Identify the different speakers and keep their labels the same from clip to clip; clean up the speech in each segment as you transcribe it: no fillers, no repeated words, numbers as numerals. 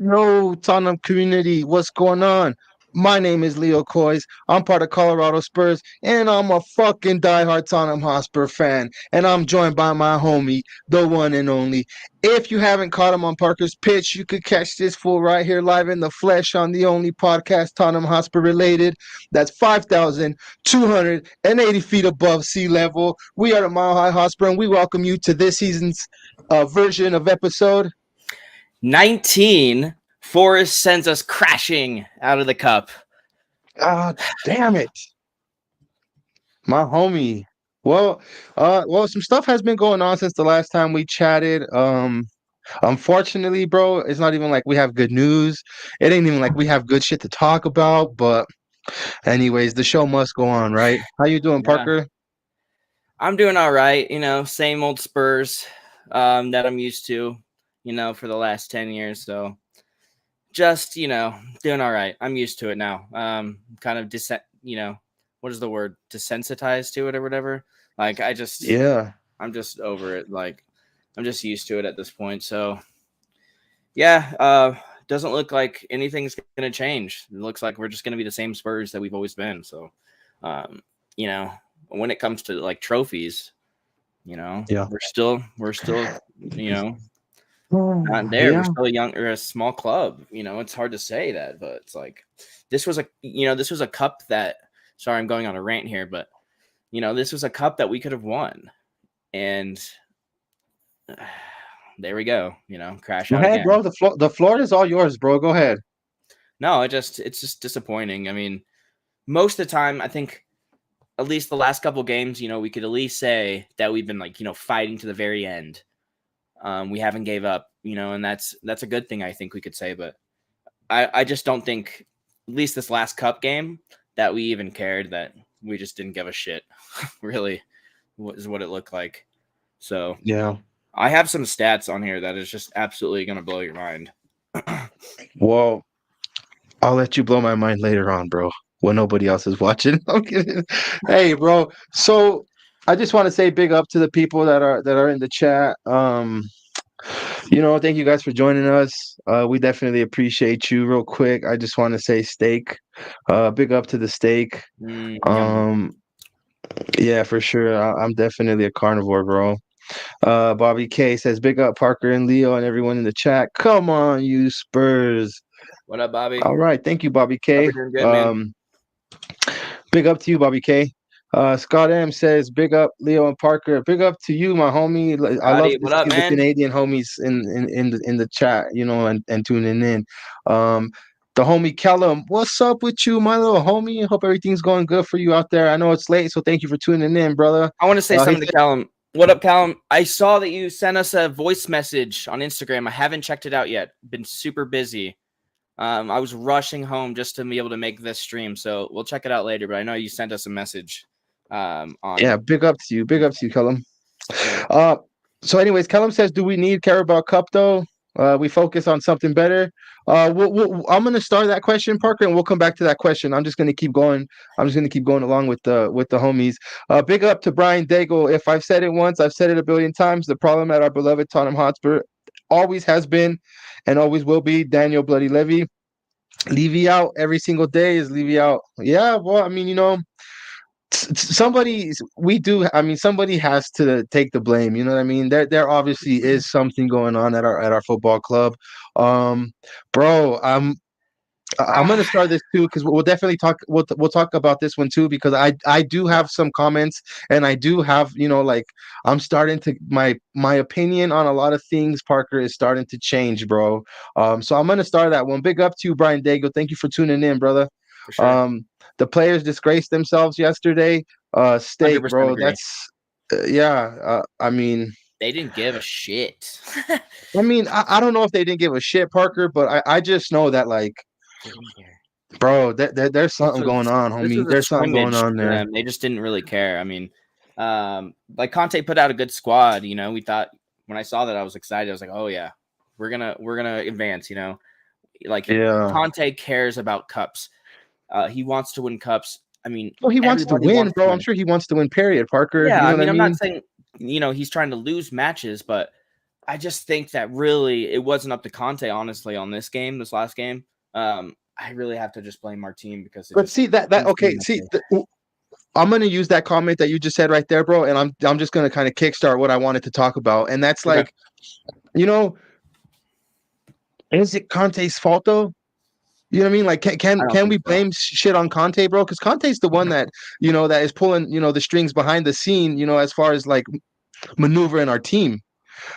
Speaker 1: Yo, Tottenham community, what's going on? My name is Leo COYS. I'm part of Colorado Spurs, and I'm a fucking diehard Tottenham Hotspur fan. And I'm joined by my homie, the one and only. If you haven't caught him on Parker's Pitch, you could catch this fool right here live in the flesh on the only podcast Tottenham Hotspur related. That's 5,280 feet above sea level. We are the Mile High Hotspur, and we welcome you to this season's version of episode
Speaker 2: 19. Forest sends us crashing out of the cup.
Speaker 1: Ah, damn it. My homie. Some stuff has been going on since the last time we chatted. Unfortunately, bro, it's not even like we have good news. It ain't even like we have good shit to talk about. But anyways, the show must go on, right? How you doing,
Speaker 2: Yeah.
Speaker 1: Parker?
Speaker 2: I'm doing all right. Same old Spurs that I'm used to, for the last 10 years. So just, doing all right. I'm used to it now. Kind of, what is the word? Desensitized to it or whatever. Like,
Speaker 1: Yeah.
Speaker 2: I'm just over it. Like, I'm just used to it at this point. So, yeah, doesn't look like anything's going to change. It looks like we're just going to be the same Spurs that we've always been. So, when it comes to like trophies,
Speaker 1: Yeah.
Speaker 2: we're still, not there.
Speaker 1: Yeah.
Speaker 2: We're still a small club. It's hard to say that, but it's like this was a cup that. Sorry, I'm going on a rant here, but this was a cup that we could have won, and there we go. Crash
Speaker 1: Go
Speaker 2: out
Speaker 1: ahead,
Speaker 2: again.
Speaker 1: bro. The floor is all yours, bro. Go ahead.
Speaker 2: No, it's just disappointing. I mean, most of the time, I think at least the last couple games, we could at least say that we've been like fighting to the very end. We haven't gave up, and that's a good thing I think we could say. But I just don't think, at least this last cup game, that we even cared, that we just didn't give a shit, really, is what it looked like. So
Speaker 1: Yeah.
Speaker 2: I have some stats on here that is just absolutely going to blow your mind.
Speaker 1: Well, I'll let you blow my mind later on, bro, when nobody else is watching. I'm kidding. Hey, bro. So I just want to say big up to the people that are in the chat. Thank you guys for joining us. We definitely appreciate you. Real quick, I just want to say steak. Big up to the steak.
Speaker 2: Yum.
Speaker 1: Yeah, for sure. I'm definitely a carnivore, bro. Bobby K says big up Parker and Leo and everyone in the chat. Come on, you Spurs.
Speaker 2: What up, Bobby?
Speaker 1: All right, thank you, Bobby
Speaker 2: Hope
Speaker 1: K.
Speaker 2: you're doing good, man.
Speaker 1: Big up to you, Bobby K. Scott M says, "Big up, Leo and Parker. Big up to you, my homie. I love
Speaker 2: Scotty,
Speaker 1: to
Speaker 2: what up,
Speaker 1: see the
Speaker 2: man?
Speaker 1: Canadian homies in the chat, and tuning in. The homie Callum, what's up with you, my little homie? Hope everything's going good for you out there. I know it's late, so thank you for tuning in, brother.
Speaker 2: I want to say
Speaker 1: He
Speaker 2: something to Callum. What up, Callum? I saw that you sent us a voice message on Instagram. I haven't checked it out yet. Been super busy. I was rushing home just to be able to make this stream, so we'll check it out later. But I know you sent us a message.
Speaker 1: Yeah, big up to you. Big up to you, Callum.
Speaker 2: Yeah.
Speaker 1: So anyways, Callum says, do we need Carabao Cup though? We focus on something better. I'm going to start that question, Parker, and we'll come back to that question. I'm just going to keep going. I'm just going to keep going along with the homies. Big up to Brian Daigle. If I've said it once, I've said it a billion times. The problem at our beloved Tottenham Hotspur always has been and always will be Daniel Bloody Levy. Levy out every single day is Levy out. Yeah, well, I mean, somebody somebody has to take the blame, you know what I mean? There obviously is something going on at our football club. Bro, I'm gonna start this too because we'll definitely we'll talk about this one too because I do have some comments and I do have like I'm starting to my opinion on a lot of things, Parker, is starting to change, bro. So I'm gonna start that one. Big up to you, Brian Daigle. Thank you for tuning in, brother.
Speaker 2: For sure.
Speaker 1: The players disgraced themselves yesterday. Steak,
Speaker 2: 100%
Speaker 1: bro.
Speaker 2: agree.
Speaker 1: That's yeah. I mean,
Speaker 2: They didn't give a shit.
Speaker 1: I don't know if they didn't give a shit, Parker, but I just know that like,
Speaker 2: They didn't care.
Speaker 1: bro, there's something going on,
Speaker 2: This
Speaker 1: homie.
Speaker 2: was a
Speaker 1: There's something going
Speaker 2: scrimmage
Speaker 1: on
Speaker 2: for
Speaker 1: there.
Speaker 2: them. They just didn't really care. I mean, like Conte put out a good squad. We thought, when I saw that, I was excited. I was like, oh yeah, we're gonna advance. Like
Speaker 1: Yeah.
Speaker 2: Conte cares about cups. He wants to win cups. I mean,
Speaker 1: Well, he wants to
Speaker 2: everybody
Speaker 1: win,
Speaker 2: wants to
Speaker 1: bro. I'm
Speaker 2: win.
Speaker 1: sure he wants to win. Period, Parker.
Speaker 2: Yeah,
Speaker 1: You know
Speaker 2: I
Speaker 1: what I
Speaker 2: mean, I'm
Speaker 1: mean?
Speaker 2: not saying he's trying to lose matches, but I just think that really it wasn't up to Conte, honestly, on this last game. I really have to just blame our team because it
Speaker 1: But
Speaker 2: just
Speaker 1: see that okay. I'm gonna use that comment that you just said right there, bro, and I'm just gonna kind of kickstart what I wanted to talk about, and that's
Speaker 2: okay.
Speaker 1: like, you know, is it Conte's fault though? You know what I mean? Like,
Speaker 2: I don't
Speaker 1: can
Speaker 2: think
Speaker 1: we
Speaker 2: so.
Speaker 1: blame shit on Conte, bro? Because Conte's the one that that is pulling the strings behind the scene, as far as like maneuvering our team.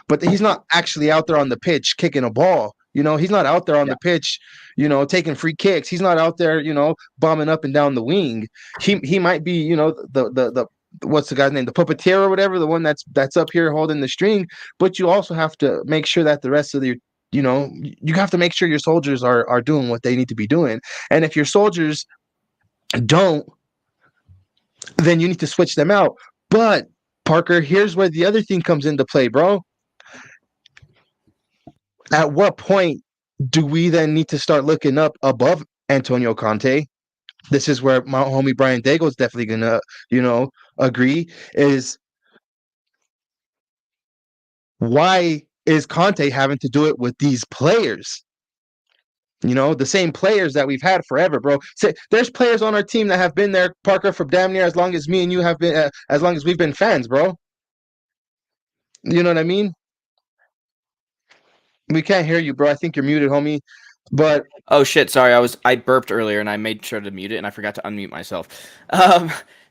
Speaker 1: But he's not actually out there on the pitch kicking a ball. He's not out there on
Speaker 2: Yeah.
Speaker 1: the pitch, taking free kicks. He's not out there, bombing up and down the wing. He might be, the what's the guy's name, the puppeteer or whatever, the one that's up here holding the string. But you also have to make sure that the rest of your you have to make sure your soldiers are doing what they need to be doing. And if your soldiers don't, then you need to switch them out. But Parker, here's where the other thing comes into play, bro. At what point do we then need to start looking up above Antonio Conte? This is where my homie Brian Daigle is definitely gonna, agree. Is why is Conte having to do it with these players? The same players that we've had forever, bro. There's players on our team that have been there, Parker, for damn near as long as me and you have been, as long as we've been fans, bro. You know what I mean? We can't hear you, bro. I think you're muted, homie. But
Speaker 2: Oh shit! Sorry, I burped earlier and I made sure to mute it and I forgot to unmute myself.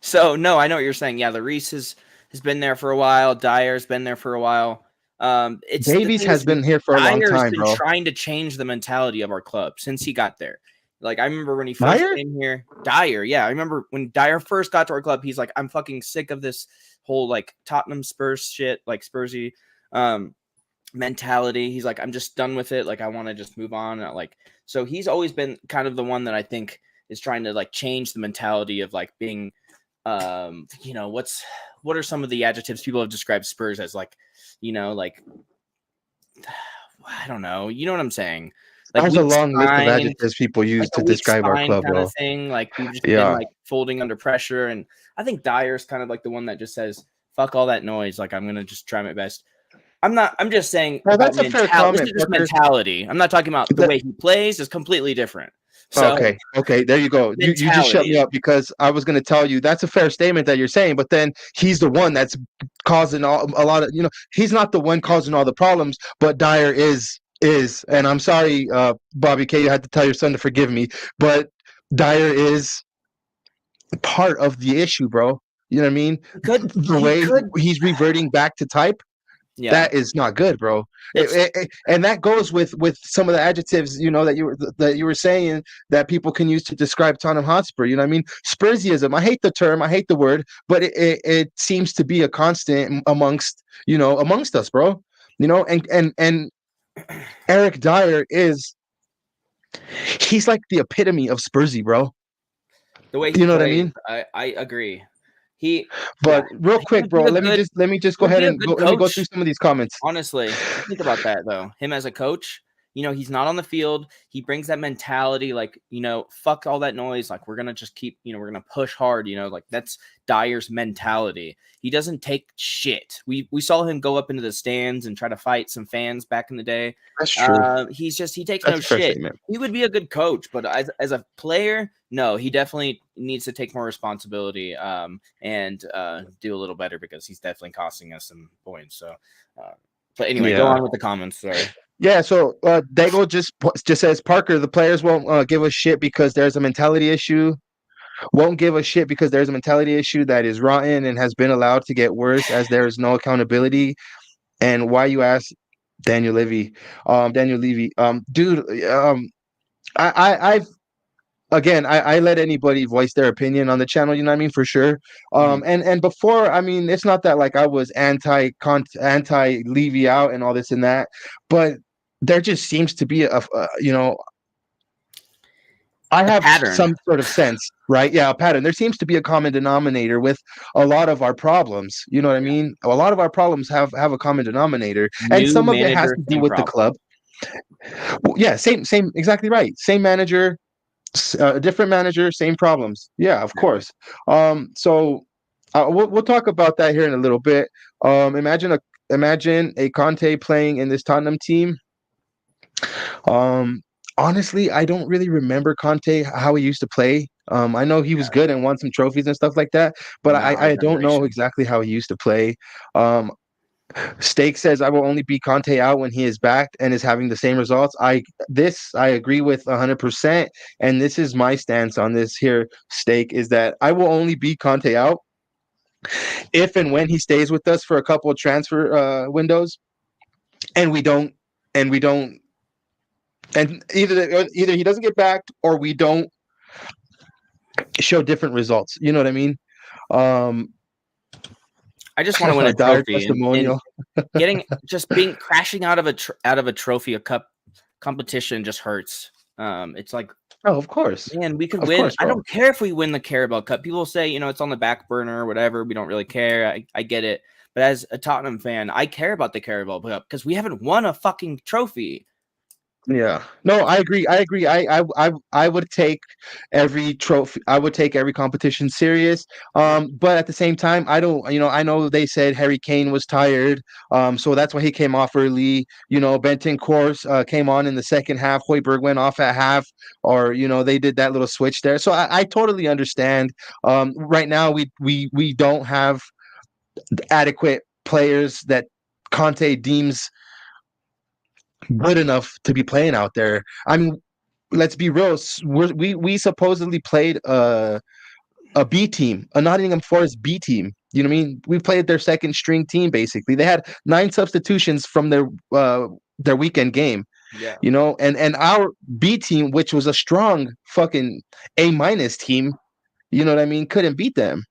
Speaker 2: So no, I know what you're saying. Yeah, Larice has been there for a while. Dyer's been there for a while. It's the
Speaker 1: Davies
Speaker 2: thing
Speaker 1: has
Speaker 2: is
Speaker 1: been here for a long
Speaker 2: Dyer has
Speaker 1: time,
Speaker 2: been
Speaker 1: bro.
Speaker 2: trying to change the mentality of our club since he got there. Like I remember when he first
Speaker 1: Dyer?
Speaker 2: came here, Dyer. Yeah, I remember when Dyer first got to our club. He's like, I'm fucking sick of this whole like Tottenham Spurs shit, like Spursy. Mentality. He's like, I'm just done with it. Like, I want to just move on. Like, so he's always been kind of the one that I think is trying to like change the mentality of like being, what are some of the adjectives people have described Spurs as? Like, like, I don't know. You know what I'm saying? Like
Speaker 1: There's a
Speaker 2: weak
Speaker 1: long list of
Speaker 2: spine,
Speaker 1: adjectives people
Speaker 2: like
Speaker 1: use
Speaker 2: a
Speaker 1: to
Speaker 2: weak
Speaker 1: describe our
Speaker 2: spine
Speaker 1: club,
Speaker 2: kind
Speaker 1: bro.
Speaker 2: of thing. Like we've just been
Speaker 1: Yeah.
Speaker 2: like folding under pressure. And I think Dyer's kind of like the one that just says, fuck all that noise. Like, I'm going to just try my best. I'm just saying
Speaker 1: Well,
Speaker 2: about
Speaker 1: that's a fair
Speaker 2: mentality. This is
Speaker 1: comment,
Speaker 2: just
Speaker 1: Parker.
Speaker 2: mentality. I'm not talking about the
Speaker 1: That,
Speaker 2: way he plays is completely different. So
Speaker 1: okay, there you go. You just shut me
Speaker 2: mentality.
Speaker 1: up because I was going to tell you that's a fair statement that you're saying, but then he's the one that's causing a lot of, he's not the one causing all the problems, but Dyer is, and I'm sorry, Bobby K, you had to tell your son to forgive me, but Dyer is part of the issue, bro. You know what I mean? The
Speaker 2: He
Speaker 1: way
Speaker 2: could.
Speaker 1: he's reverting back to type,
Speaker 2: Yeah.
Speaker 1: that is not good, bro.
Speaker 2: It's
Speaker 1: And that goes with some of the adjectives, that you were saying that people can use to describe Tottenham Hotspur. You know what I mean? Spursism. I hate the term. I hate the word, but it seems to be a constant amongst us, bro. And Eric Dyer he's like the epitome of Spursy, bro.
Speaker 2: the way he
Speaker 1: You know what I
Speaker 2: plays.
Speaker 1: mean?
Speaker 2: I agree. He yeah,
Speaker 1: But real
Speaker 2: he
Speaker 1: quick,
Speaker 2: would be
Speaker 1: bro,
Speaker 2: a
Speaker 1: let me just
Speaker 2: he
Speaker 1: go
Speaker 2: would
Speaker 1: ahead
Speaker 2: be a
Speaker 1: and
Speaker 2: good
Speaker 1: let me go through
Speaker 2: coach.
Speaker 1: some of these comments.
Speaker 2: Honestly, think about that though. Him as a coach, he's not on the field. He brings that mentality, like, fuck all that noise. Like, we're gonna just keep, we're gonna push hard. Like that's Dyer's mentality. He doesn't take shit. We saw him go up into the stands and try to fight some fans back in the day.
Speaker 1: That's true.
Speaker 2: He takes no
Speaker 1: That's a fair
Speaker 2: shit.
Speaker 1: statement.
Speaker 2: He would be a good coach, but as a player, no, he definitely needs to take more responsibility and do a little better because he's definitely costing us some points. So. But anyway, go
Speaker 1: Yeah.
Speaker 2: on with the comments. Sorry.
Speaker 1: Yeah, so Dago just says Parker, the players won't give a shit because there's a mentality issue. Won't give a shit because there's a mentality issue that is rotten and has been allowed to get worse as there is no accountability. And why you ask Daniel Levy, dude, I've again, I let anybody voice their opinion on the channel, you know what I mean, for sure. And before, I mean, it's not that like I was anti Levy out and all this and that, but there just seems to be I
Speaker 2: A
Speaker 1: have
Speaker 2: pattern.
Speaker 1: some sort of sense, right? Yeah, a pattern. There seems to be a common denominator with a lot of our problems. You know what I mean? A lot of our problems have a common denominator, and
Speaker 2: New
Speaker 1: some of it has
Speaker 2: manager,
Speaker 1: to do
Speaker 2: same
Speaker 1: with the
Speaker 2: problem.
Speaker 1: club. Well, yeah, same, exactly right. Same manager, different manager, same problems. Yeah, of course. So we'll talk about that here in a little bit. Imagine imagine a Conte playing in this Tottenham team. Um, Honestly, I don't really remember Conte how he used to play. I know he was good and won some trophies and stuff like that, but
Speaker 2: Not our
Speaker 1: I don't know
Speaker 2: generation.
Speaker 1: exactly how he used to play. Um, Stake says I will only beat Conte out when he is backed and is having the same results. I agree with 100%, and this is my stance on this here. Stake is that I will only beat Conte out if and when he stays with us for a couple of transfer windows, and we don't, and we don't, and either he doesn't get backed or we don't show different results. You know what I mean? Um,
Speaker 2: I just want to win
Speaker 1: a
Speaker 2: a
Speaker 1: dire
Speaker 2: trophy and
Speaker 1: testimonial.
Speaker 2: getting just being crashing out of a trophy, a cup competition just hurts. It's like,
Speaker 1: Oh, of course,
Speaker 2: man, we could
Speaker 1: of
Speaker 2: win.
Speaker 1: course,
Speaker 2: I
Speaker 1: bro.
Speaker 2: don't care if we win the Carabao Cup. People say, it's on the back burner or whatever. We don't really care. I get it. But as a Tottenham fan, I care about the Carabao Cup because we haven't won a fucking trophy.
Speaker 1: Yeah. No, I agree. I agree. I would take every trophy. I would take every competition serious. But at the same time, I don't. I know they said Harry Kane was tired. So that's why he came off early. Benton Course came on in the second half. Hoiberg went off at half, or they did that little switch there. So I totally understand. Right now, we don't have adequate players that Conte deems good enough to be playing out there. I mean, let's be real. We supposedly played a B team, a Nottingham Forest B team. You know what I mean? We played their second string team basically. They had 9 substitutions from their weekend game.
Speaker 2: Yeah.
Speaker 1: And our B team, which was a strong fucking A- team, you know what I mean, couldn't beat them.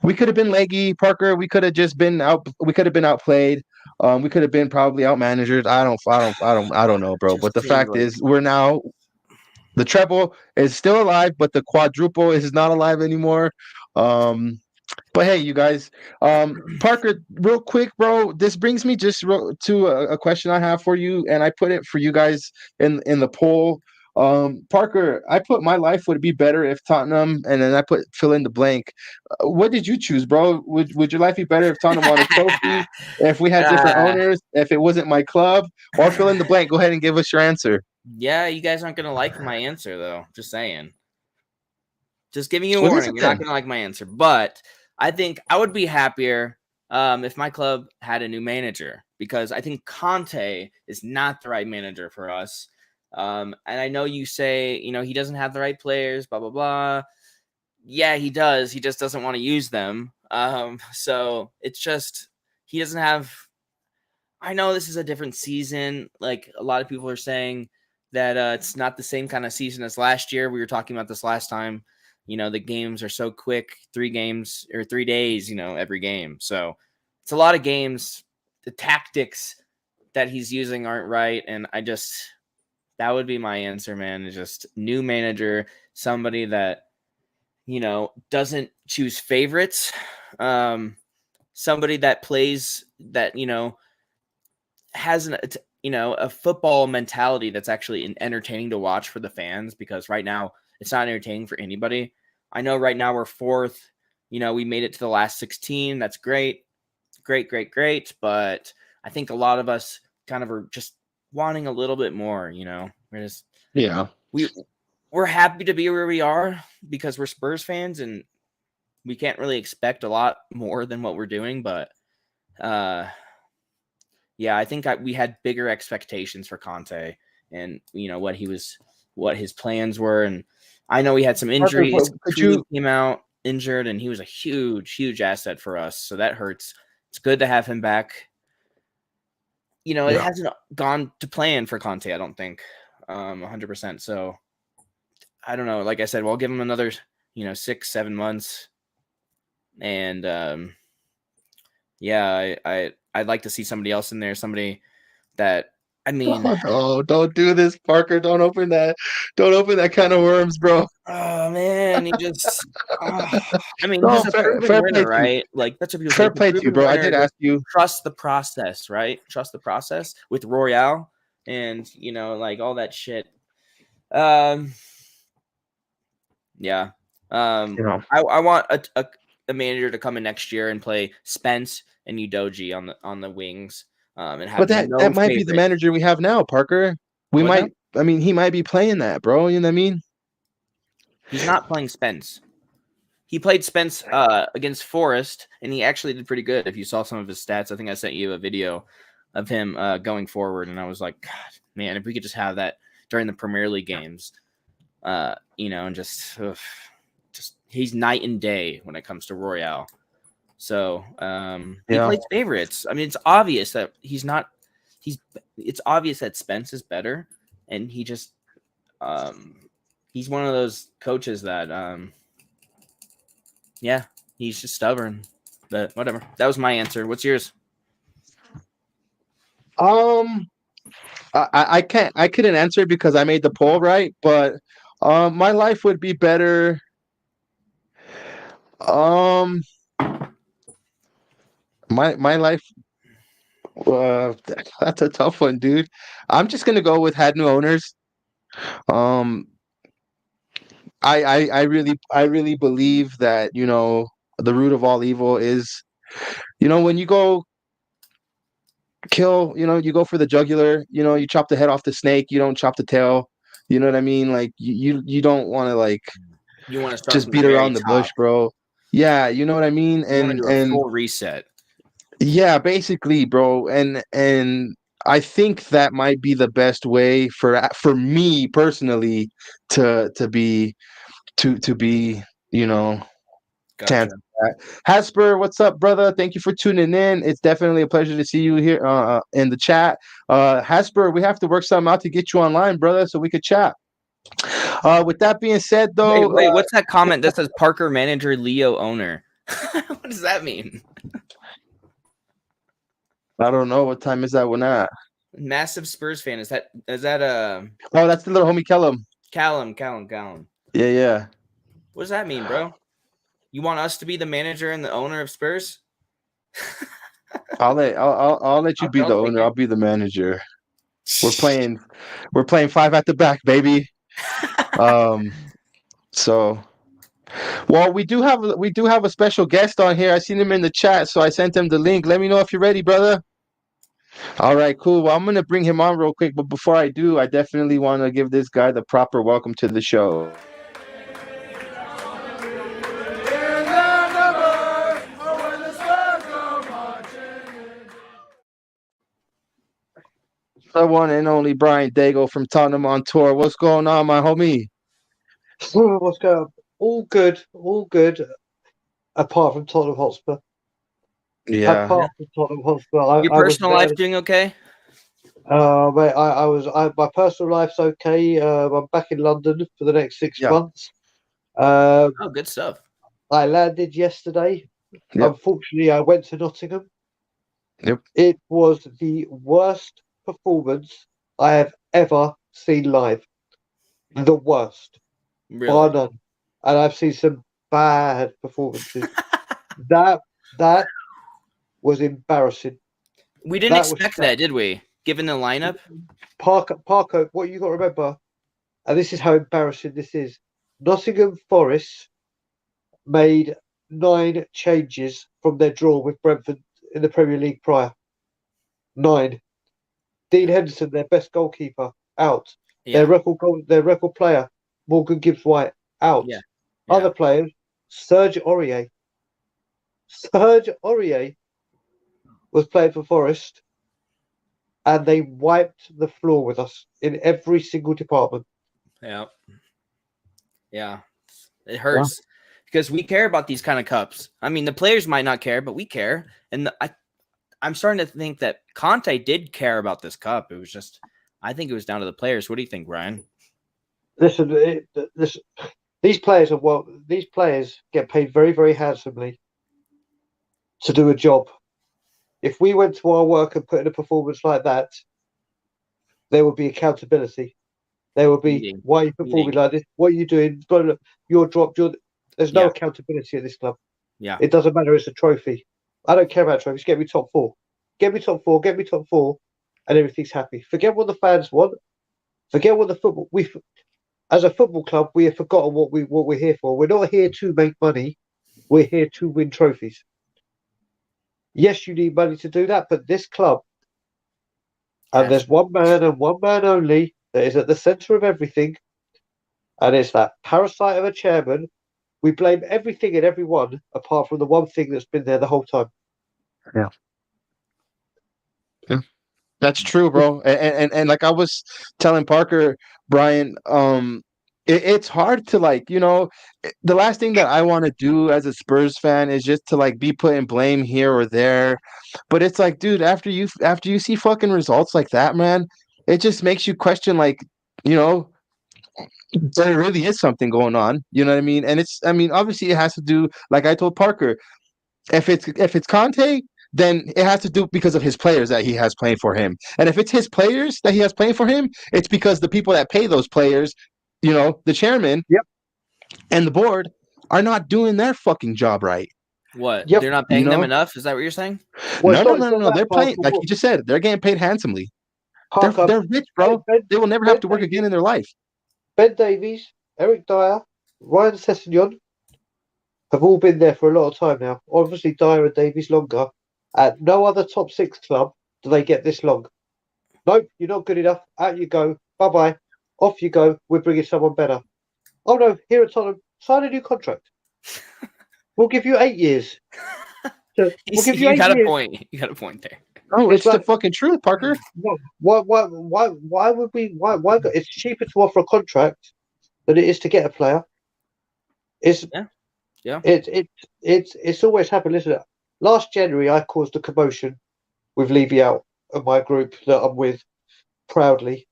Speaker 1: We could have been leggy, Parker. We could have just been out. We could have been outplayed. We could have been probably outmanaged. I don't know, bro. But
Speaker 2: Just
Speaker 1: the
Speaker 2: seems
Speaker 1: fact
Speaker 2: like
Speaker 1: is, we're now the treble is still alive, but the quadruple is not alive anymore. Um, but hey, you guys, Parker, real quick, bro. This brings me just to a question I have for you, and I put it for you guys in the poll. Parker, I put my life would be better if Tottenham, and then I put fill in the blank. What did you choose, bro? Would your life be better if Tottenham won a trophy, if we had different
Speaker 2: uh,
Speaker 1: owners, if it wasn't my club, or fill in the blank? Go ahead and give us your answer.
Speaker 2: yeah, you guys aren't gonna like my answer though. Just saying. Just giving you a
Speaker 1: What is
Speaker 2: warning.
Speaker 1: it
Speaker 2: You're not
Speaker 1: then?
Speaker 2: gonna like my answer. But I think I would be happier if my club had a new manager because I think Conte is not the right manager for us. And I know you say, he doesn't have the right players, blah, blah, blah. Yeah, he does. He just doesn't want to use them. So it's just, he doesn't have. I know this is a different season. Like a lot of people are saying that it's not the same kind of season as last year. We were talking about this last time. The games are so quick, 3 games or 3 days, every game. So it's a lot of games. The tactics that he's using aren't right. And that would be my answer, man. Is just new manager, somebody that, doesn't choose favorites. Somebody that plays that, has a football mentality that's actually entertaining to watch for the fans because right now it's not entertaining for anybody. I know right now we're fourth. We made it to the last 16. That's great. Great, great, great. But I think a lot of us kind of are just wanting a little bit more, We're just
Speaker 1: Yeah.
Speaker 2: we're happy to be where we are because we're Spurs fans and we can't really expect a lot more than what we're doing, but yeah, I think we had bigger expectations for Conte and what his plans were, and I know he had some
Speaker 1: Parker,
Speaker 2: injuries.
Speaker 1: could
Speaker 2: Cooley
Speaker 1: you?
Speaker 2: came out injured, and he was a huge, huge asset for us, so that hurts. It's good to have him back. It
Speaker 1: Yeah.
Speaker 2: hasn't gone to plan for Conte, I don't think, 100%. So I don't know. Like I said, we'll give him another, 6, 7 months, and yeah, I'd like to see somebody else in there, somebody that I mean,
Speaker 1: Oh no! Don't do this, Parker. Don't open that. Don't open that can of worms, bro.
Speaker 2: oh man, he just. Oh, I mean,
Speaker 1: No,
Speaker 2: he's a
Speaker 1: fair,
Speaker 2: proven
Speaker 1: fair play
Speaker 2: winner,
Speaker 1: to you.
Speaker 2: right? Like that's what people say.
Speaker 1: Fair
Speaker 2: He's a
Speaker 1: play to you,
Speaker 2: proven
Speaker 1: bro. I
Speaker 2: winner.
Speaker 1: did
Speaker 2: Just
Speaker 1: ask you.
Speaker 2: trust the process, right? Trust the process with Royale, and like all that shit. Um, yeah.
Speaker 1: You know.
Speaker 2: I want a manager to come in next year and play Spence and Udoji on the wings, and
Speaker 1: But
Speaker 2: have
Speaker 1: that
Speaker 2: no
Speaker 1: might be the
Speaker 2: favorite.
Speaker 1: manager we have now, Parker. We
Speaker 2: What now?
Speaker 1: might. I mean, he might be playing that, bro. You know what I mean?
Speaker 2: He's not playing Spence. He played Spence against Forest, and he actually did pretty good. If you saw some of his stats, I think I sent you a video of him going forward, and I was like, God, man, if we could just have that during the Premier League games, and just he's night and day when it comes to Royale. So he
Speaker 1: Yeah.
Speaker 2: plays favorites. I mean, it's obvious that he's not. It's obvious that Spence is better, and he just he's one of those coaches that yeah, he's just stubborn. But whatever. That was my answer. What's yours?
Speaker 1: Um, I can't. I couldn't answer because I made the poll right. But my life would be better. Um, my life. Uh, that's a tough one, dude. I'm just gonna go with had new owners. Um, I really believe that the root of all evil is when you go kill, you go for the jugular, you chop the head off the snake, you don't chop the tail. You know what I mean? Like you don't want to like
Speaker 2: You want to start
Speaker 1: just
Speaker 2: from the
Speaker 1: beat
Speaker 2: very
Speaker 1: around the bush,
Speaker 2: top.
Speaker 1: bro. Yeah, you know what I mean?
Speaker 2: You want to
Speaker 1: And
Speaker 2: do a
Speaker 1: and
Speaker 2: full reset.
Speaker 1: yeah, basically, bro. And I think that might be the best way for me personally to be, you know, to
Speaker 2: Gotcha.
Speaker 1: answer that. Hasper, what's up, brother? Thank you for tuning in. It's definitely a pleasure to see you here in the chat. Hasper, we have to work something out to get you online, brother, so we could chat. With that being said, though,
Speaker 2: Wait. What's that comment that says Parker manager, Leo owner? What does that mean?
Speaker 1: I don't know what time is that one at.
Speaker 2: Massive Spurs fan. Is that
Speaker 1: Oh, that's the little homie Kellum.
Speaker 2: Callum?
Speaker 1: Yeah, yeah.
Speaker 2: What does that mean, bro? You want us to be the manager and the owner of Spurs?
Speaker 1: I'll let you be
Speaker 2: I'll
Speaker 1: the
Speaker 2: take
Speaker 1: owner.
Speaker 2: it.
Speaker 1: I'll be the manager. We're playing five at the back, baby. Um, so well, we do have a special guest on here. I seen him in the chat, so I sent him the link. Let me know if you're ready, brother. All right, cool. Well, I'm gonna bring him on real quick, but before I do, I definitely want to give this guy the proper welcome to the show. The one and only Brian Dago from Tottenham on tour. What's going on, my homie?
Speaker 3: What's going on? All good, apart from Tottenham Hotspur.
Speaker 1: Yeah.
Speaker 3: Apart from Tottenham Hotspur,
Speaker 2: Your
Speaker 3: I was
Speaker 2: personal
Speaker 3: there.
Speaker 2: life doing okay?
Speaker 3: Mate, my personal life's okay. I'm back in London for the next 6
Speaker 1: Yeah.
Speaker 3: months.
Speaker 2: Oh, good stuff.
Speaker 3: I landed yesterday.
Speaker 1: Yep.
Speaker 3: Unfortunately, I went to Nottingham.
Speaker 1: Yep.
Speaker 3: It was the worst performance I have ever seen live. The worst,
Speaker 2: Really?
Speaker 3: bar none. And I've seen some bad performances. That was embarrassing.
Speaker 2: We didn't
Speaker 3: That was
Speaker 2: expect
Speaker 3: crap.
Speaker 2: that, did we? Given the lineup?
Speaker 3: Parker, what you got to remember, and this is how embarrassing this is. Nottingham Forest made 9 changes from their draw with Brentford in the Premier League prior. 9. Dean Henderson, their best goalkeeper, out.
Speaker 2: Yeah.
Speaker 3: Their record player, Morgan Gibbs-White, out.
Speaker 2: Yeah.
Speaker 3: Other players, Serge Aurier. Serge Aurier was playing for Forest, and they wiped the floor with us in every single department.
Speaker 2: Yeah. Yeah. It hurts because we care about these kind of cups. I mean, the players might not care, but we care. And I'm starting to think that Conte did care about this cup. It was just, I think it was down to the players. What do you think, Ryan?
Speaker 3: Listen, these players get paid very, very handsomely to do a job. If we went to our work and put in a performance like that, there would be accountability. There would be, why are you performing like this? What are you doing? You're dropped. There's no accountability at this club.
Speaker 2: Yeah.
Speaker 3: It doesn't matter. It's a trophy. I don't care about trophies. Get me top 4. Get me top 4. Get me top 4, and everything's happy. Forget what the fans want. Forget what the football. As a football club, we have forgotten what we're here for. We're not here to make money. We're here to win trophies. Yes, you need money to do that, but this club, and
Speaker 2: Yes.
Speaker 3: there's one man and one man only that is at the centre of everything, and it's that parasite of a chairman. We blame everything and everyone apart from the one thing that's been there the whole time.
Speaker 1: Yeah. That's true, bro. And like I was telling Parker, Brian, it's hard to like, the last thing that I want to do as a Spurs fan is just to like be putting blame here or there. But it's like, dude, after you see fucking results like that, man, it just makes you question like, you know, there really is something going on. You know what I mean? And obviously it has to do, like I told Parker, if it's Conte, then it has to do because of his players that he has playing for him. And if it's his players that he has playing for him, it's because the people that pay those players, the chairman
Speaker 3: Yep.
Speaker 1: and the board are not doing their fucking job right.
Speaker 2: What?
Speaker 3: Yep.
Speaker 2: They're not paying them enough? Is that what you're saying?
Speaker 3: Well,
Speaker 1: No.
Speaker 3: it's not that,
Speaker 1: They're playing, like you just said, they're getting paid handsomely.
Speaker 3: Parker,
Speaker 1: They're rich, bro. They will never have to work again in their life.
Speaker 3: Ben Davies, Eric Dyer, Ryan Sessegnon have all been there for a lot of time now. Obviously, Dyer and Davies longer. At no other top 6 club do they get this long. Nope, you're not good enough. Out you go. Bye-bye. Off you go. We're bringing someone better. Oh, no, here at Tottenham, sign a new contract. We'll give you 8 years. We'll give you 8
Speaker 2: got
Speaker 3: years.
Speaker 2: a point. You got a point there.
Speaker 1: Oh, it's
Speaker 3: like,
Speaker 1: the fucking truth, Parker.
Speaker 3: Why would we? Why? It's cheaper to offer a contract than it is to get a player. It's
Speaker 2: yeah.
Speaker 3: It's always happened. Listen, last January I caused a commotion with Levy out of my group that I'm with proudly,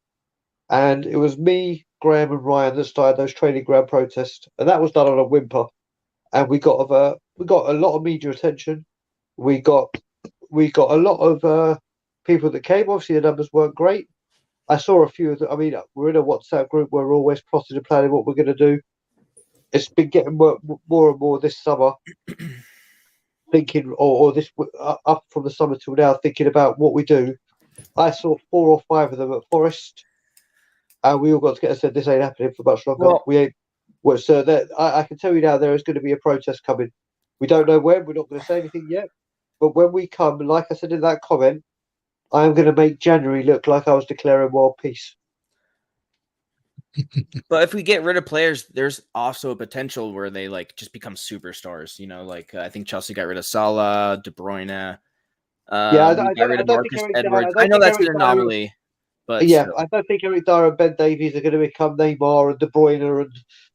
Speaker 3: and it was me, Graham, and Ryan that started those training ground protests, and that was done on a whimper, and we got a lot of media attention. We got a lot of people that came. Obviously, the numbers weren't great. I saw a few of them. I mean, we're in a WhatsApp group where we're always plotting and planning what we're going to do. It's been getting more and more this summer, thinking, or this up from the summer till now, thinking about what we do. I saw 4 or 5 of them at Forest, and we all got together and said, this ain't happening for much longer.
Speaker 1: Well,
Speaker 3: we ain't. Well, so that I can tell you now, there is going to be a protest coming. We don't know when. We're not going to say anything yet. But when we come, like I said in that comment, I am going to make January look like I was declaring world peace.
Speaker 2: But if we get rid of players, there's also a potential where they like just become superstars. I think Chelsea got rid of Salah, De Bruyne. I got rid of Marcus Edwards. I know that's an anomaly, but
Speaker 3: yeah,
Speaker 2: still.
Speaker 3: I don't think Eric Dyer and Ben Davies are going to become Neymar and De Bruyne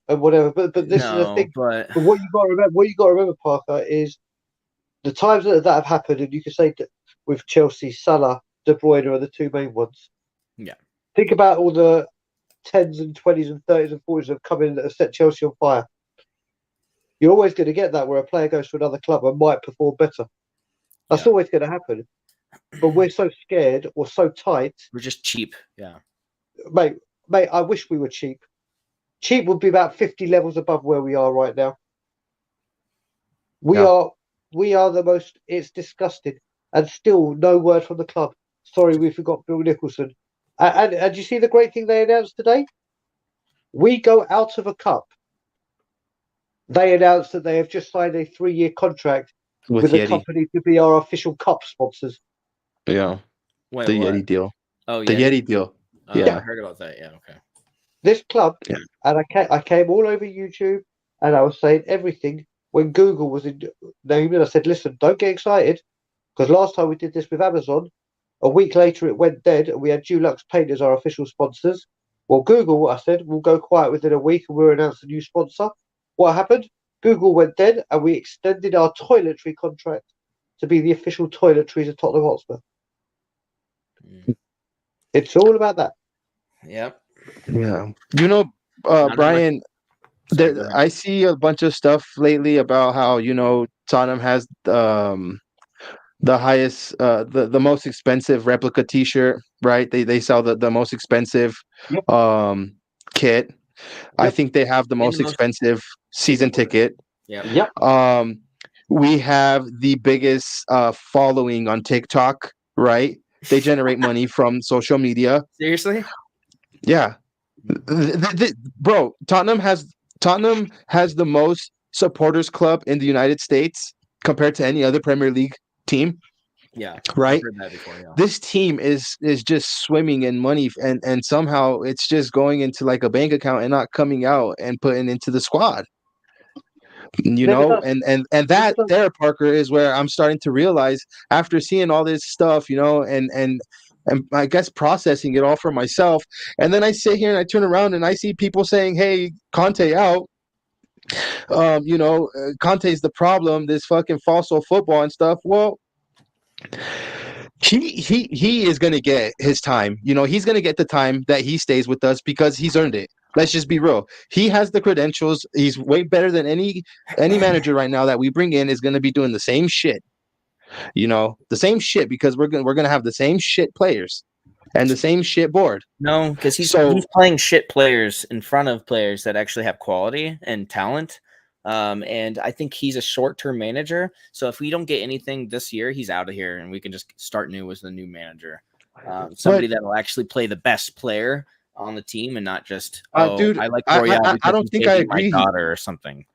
Speaker 3: and whatever. But this is the thing. But what you got to remember, Parker, is the times that have happened, and you can say that with Chelsea, Salah, De Bruyne are the 2 main ones.
Speaker 2: Yeah.
Speaker 3: Think about all the 10s and 20s and 30s and 40s that have come in that have set Chelsea on fire. You're always going to get that where a player goes to another club and might perform better. That's always going to happen. But we're so scared or so tight.
Speaker 2: We're just cheap. Yeah.
Speaker 3: Mate, I wish we were cheap. Cheap would be about 50 levels above where we are right now. We are the most. It's disgusting. And still no word from the club. Sorry, we forgot Bill Nicholson. And you see the great thing they announced today? We go out of a cup. They announced that they have just signed a 3-year contract with a company to be our official cup sponsors.
Speaker 1: Yeah.
Speaker 2: Wait,
Speaker 1: the
Speaker 2: what?
Speaker 1: Yeti deal.
Speaker 2: Oh,
Speaker 1: the Yeti deal.
Speaker 2: I heard about that. Yeah, okay.
Speaker 3: This club, and I came all over YouTube, and I was saying everything when Google was named, and I said, listen, don't get excited, because last time we did this with Amazon, a week later it went dead, and we had Dulux Paint as our official sponsors. Well, Google, I said, will go quiet within a week, and we'll announce a new sponsor. What happened? Google went dead, and we extended our toiletry contract to be the official toiletries of Tottenham Hotspur. It's all about that.
Speaker 2: Yep.
Speaker 1: Yeah. Brian, I see a bunch of stuff lately about how, Tottenham has the highest, the most expensive replica T-shirt, right? They sell the most expensive kit. Yep. I think they have the most expensive season ticket.
Speaker 2: Yep.
Speaker 1: We have the biggest following on TikTok, right? They generate money from social media.
Speaker 2: Seriously?
Speaker 1: Yeah. Bro, Tottenham has the most supporters club in the United States compared to any other Premier League team,
Speaker 2: Yeah,
Speaker 1: right?
Speaker 2: I've heard that before. Yeah.
Speaker 1: This team is just swimming in money, and somehow it's just going into like a bank account and not coming out and putting into the squad. You
Speaker 3: Never
Speaker 1: know,
Speaker 3: does.
Speaker 1: and
Speaker 3: Never
Speaker 1: that
Speaker 3: does.
Speaker 1: there, Parker, is where I'm starting to realize after seeing all this stuff, you know, and I guess processing it all for myself. And then I sit here and I turn around and I see people saying, "Hey, Conte out." You know, Conte's the problem. This fucking fossil football and stuff. Well, he is gonna get his time. You know, he's gonna get the time that he stays with us because he's earned it. Let's just be real. He has the credentials. He's way better than any manager right now that we bring in is gonna be doing the same shit. You know, the same shit because we're gonna have the same shit players and the same shit board.
Speaker 2: No, because he's
Speaker 1: So
Speaker 2: playing shit players in front of players that actually have quality and talent. And I think he's a short-term manager. So if we don't get anything this year, he's out of here, and we can just start new as the new manager. Somebody that will actually play the best player on the team and not just
Speaker 1: dude,
Speaker 2: I like
Speaker 1: I
Speaker 2: Royale
Speaker 1: I
Speaker 2: because
Speaker 1: don't
Speaker 2: he's
Speaker 1: think I
Speaker 2: dating my
Speaker 1: agree.
Speaker 2: daughter or something.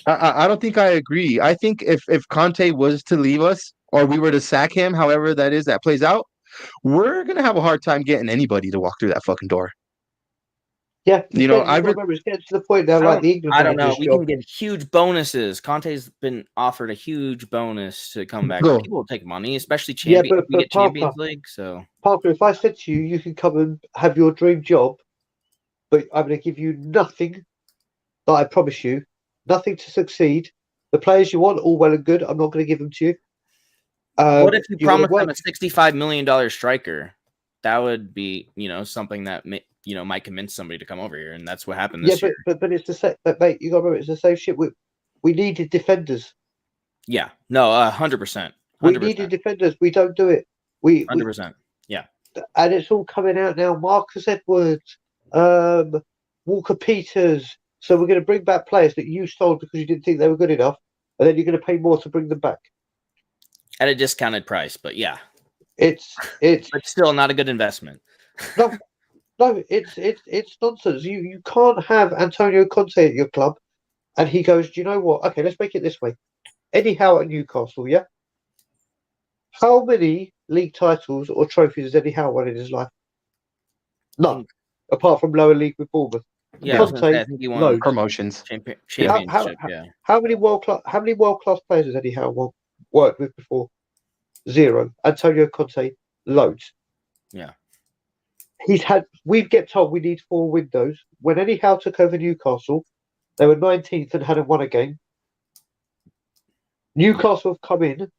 Speaker 1: I don't think I agree. I think if Conte was to leave us or we were to sack him, however that plays out, we're gonna have a hard time getting anybody to walk through that fucking door.
Speaker 3: Yeah,
Speaker 1: You know,
Speaker 3: remember it's getting to the point now, like the England
Speaker 2: I don't know.
Speaker 3: manager's
Speaker 2: We
Speaker 3: job.
Speaker 2: can get huge bonuses. Conte's been offered a huge bonus to come back.
Speaker 1: Go.
Speaker 2: People will take money, especially
Speaker 3: Yeah,
Speaker 2: champion. We
Speaker 3: but
Speaker 2: get Champions League, so
Speaker 3: Parker, if I said to you, you can come and have your dream job, but I'm going to give you nothing that I promise you, nothing to succeed. The players you want, all well and good. I'm not going to give them to you.
Speaker 2: what if you
Speaker 3: you're gonna
Speaker 2: promise them
Speaker 3: work.
Speaker 2: a $65 million striker? That would be, something that might convince somebody to come over here, and that's what happened this year.
Speaker 3: But it's the same. But mate, you got to remember, it's the same shit. We needed defenders.
Speaker 2: Yeah, no, 100%.
Speaker 3: We needed defenders. We don't do it. We
Speaker 2: 100%. Yeah,
Speaker 3: and it's all coming out now. Marcus Edwards, Walker Peters. So we're going to bring back players that you sold because you didn't think they were good enough, and then you're going to pay more to bring them back
Speaker 2: at a discounted price. But yeah,
Speaker 3: it's
Speaker 2: but still not a good investment.
Speaker 3: no, it's nonsense. You can't have Antonio Conte at your club, and he goes, do you know what? Okay, let's make it this way. Eddie Howe at Newcastle, yeah. How many league titles or trophies has Eddie Howe won in his life? None, apart from lower league with Bournemouth.
Speaker 2: Yeah,
Speaker 3: Conte,
Speaker 2: I think he won
Speaker 3: loads.
Speaker 1: Promotions.
Speaker 2: Championship. Yeah.
Speaker 3: How many world class players has Eddie Howe worked with before? Zero. Antonio Conte, loads.
Speaker 2: Yeah.
Speaker 3: We get told we need 4 windows. When Eddie Howe took over Newcastle, they were 19th and hadn't won a game. Newcastle have come in,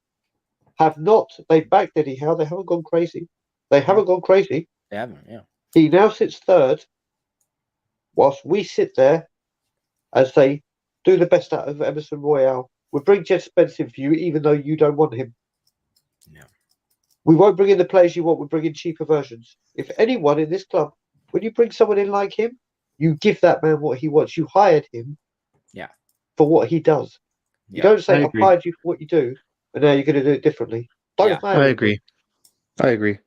Speaker 3: they've backed Eddie Howe. They haven't gone crazy. They haven't,
Speaker 2: yeah.
Speaker 3: He now sits third, whilst we sit there and say, do the best out of Emerson Royale. We'll bring Jed Spence in for you, even though you don't want him.
Speaker 2: Yeah.
Speaker 3: We won't bring in the players you want. We'll bring in cheaper versions. If anyone in this club, when you bring someone in like him, you give that man what he wants. You hired him for what he does. You don't say, I've hired you for what you do, and now you're going to do it differently. Don't hire
Speaker 1: I
Speaker 3: him.
Speaker 1: agree.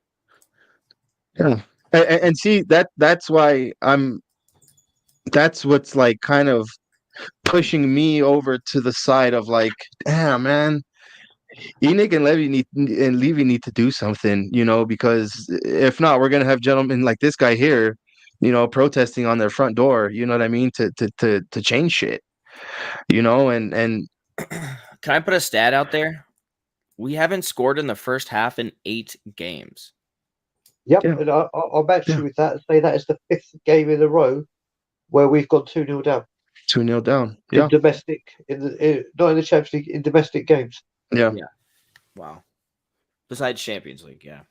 Speaker 1: Yeah. And see, that's why that's what's like kind of pushing me over to the side of like, damn, man, ENIC and Levy need to do something, because if not, we're gonna have gentlemen like this guy here, protesting on their front door. You know what I mean? To change shit. And
Speaker 2: can I put a stat out there? We haven't scored in the first half in 8 games.
Speaker 3: Yep, and I'll match you with that and say that is the 5th game in a row where we've gone 2-0 down.
Speaker 1: 2-0 down.
Speaker 3: In domestic, not in the Champions League, in domestic games.
Speaker 1: Yeah.
Speaker 2: Wow. Besides Champions League, yeah.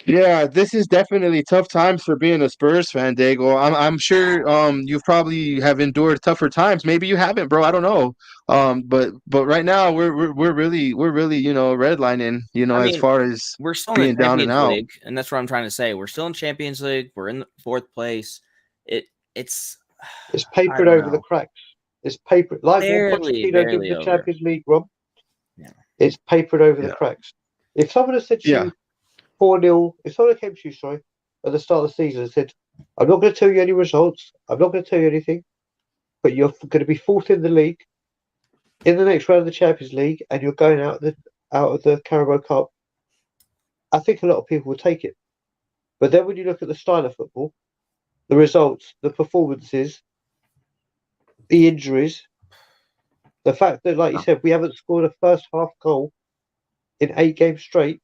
Speaker 1: Yeah, this is definitely tough times for being a Spurs fan, Dago. I'm sure you've probably have endured tougher times. Maybe you haven't, bro. I don't know. But right now we're really redlining, as far as
Speaker 2: we're still
Speaker 1: being
Speaker 2: in the
Speaker 1: down and
Speaker 2: Champions
Speaker 1: out.
Speaker 2: League, and that's what I'm trying to say. We're still in Champions League. We're in 4th place. It's
Speaker 3: papered over the cracks. It's papered like what Pochettino did in the Champions League run.
Speaker 2: Yeah.
Speaker 3: It's papered over the cracks. If someone had said to you 4-0, if someone came to you, at the start of the season and said, I'm not going to tell you any results, I'm not going to tell you anything, but you're going to be 4th in the league in the next round of the Champions League, and you're going out out of the Carabao Cup, I think a lot of people would take it. But then when you look at the style of football, the results, the performances, the injuries, the fact that, like you said, we haven't scored a first half goal in 8 games straight,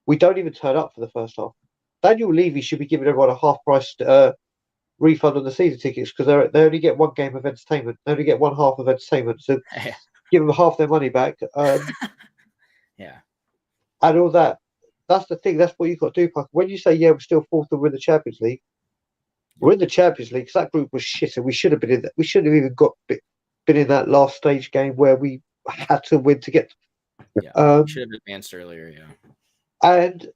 Speaker 3: we don't even turn up for the first half. Daniel Levy should be giving everyone a half price refund on the season tickets because they only get 1 game of entertainment. They only get 1 half of entertainment. So give them half their money back.
Speaker 2: Yeah.
Speaker 3: And all that. That's the thing. That's what you've got to do, Puck. When you say, yeah, we're still fourth and we're in the Champions League, we're in the Champions League because that group was shit and we should have been in that. We shouldn't have even been in that last stage game where we had to win to get.
Speaker 2: Yeah, should have advanced earlier. Yeah.
Speaker 3: And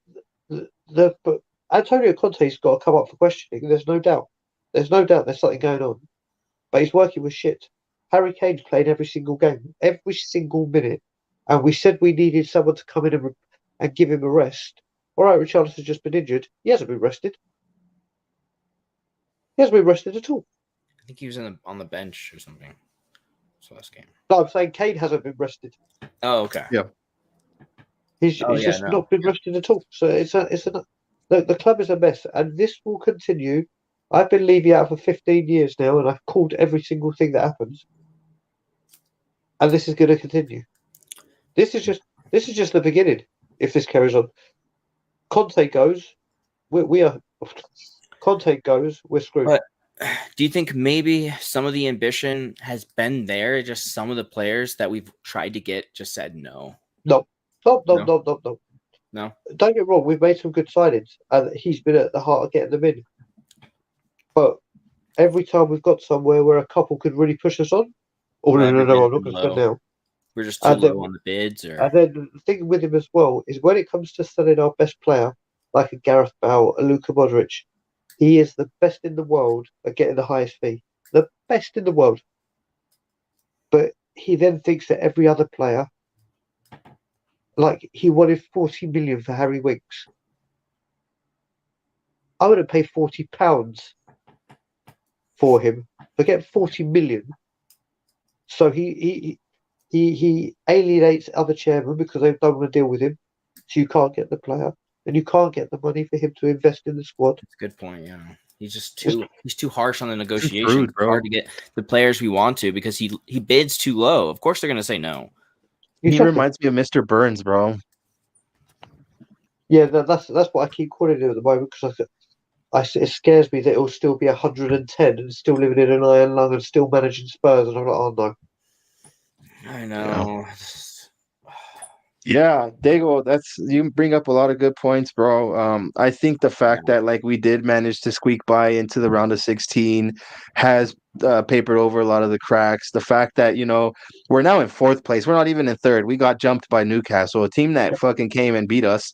Speaker 3: but Antonio Conte's got to come up for questioning. There's no doubt. There's something going on. But he's working with shit. Harry Kane's playing every single game, every single minute. And we said we needed someone to come in and give him a rest. All right, Richarlison's just been injured. He hasn't been rested. He hasn't been rested at all.
Speaker 2: I think he was on the bench or something. So last game.
Speaker 3: No, I'm saying Kane hasn't been rested.
Speaker 2: Oh, okay.
Speaker 1: Yeah.
Speaker 3: He's just not been rested at all. So the club is a mess, and this will continue. I've been Levy out for 15 years now, and I've called every single thing that happens, and this is going to continue. This is just the beginning. If this carries on, Conte goes, we are. Conte goes, we're screwed.
Speaker 2: But do you think maybe some of the ambition has been there? Just some of the players that we've tried to get just said no.
Speaker 3: No. No.
Speaker 2: No.
Speaker 3: Don't get wrong. We've made some good signings, and he's been at the heart of getting them in. But every time we've got somewhere where a couple could really push us on, no, I'm not going to spend now.
Speaker 2: We're just too low on the bids.
Speaker 3: And then the thing with him as well is when it comes to selling our best player, like a Gareth Bale, a Luka Modric, he is the best in the world at getting the highest fee. The best in the world. But he then thinks that every other player, like he wanted 40 million for Harry Winks. I would have paid £40 for him. Forget 40 million. So he alienates other chairmen because they don't want to deal with him. So you can't get the player, and you can't get the money for him to invest in the squad.
Speaker 2: That's a good point. Yeah, he's just too harsh on the negotiation. It's
Speaker 1: bro.
Speaker 2: hard to get the players we want to because he bids too low. Of course, they're going to say no.
Speaker 1: He reminds me of Mr. Burns, bro.
Speaker 3: Yeah, that's what I keep calling him at the moment because it scares me that he'll still be 110 and still living in an iron lung and still managing Spurs, and I'm like, oh no.
Speaker 2: I know.
Speaker 1: Yeah, Dago, you bring up a lot of good points, bro. I think the fact that like we did manage to squeak by into the round of 16 has papered over a lot of the cracks. The fact that we're now in 4th place, we're not even in 3rd. We got jumped by Newcastle, a team that fucking came and beat us.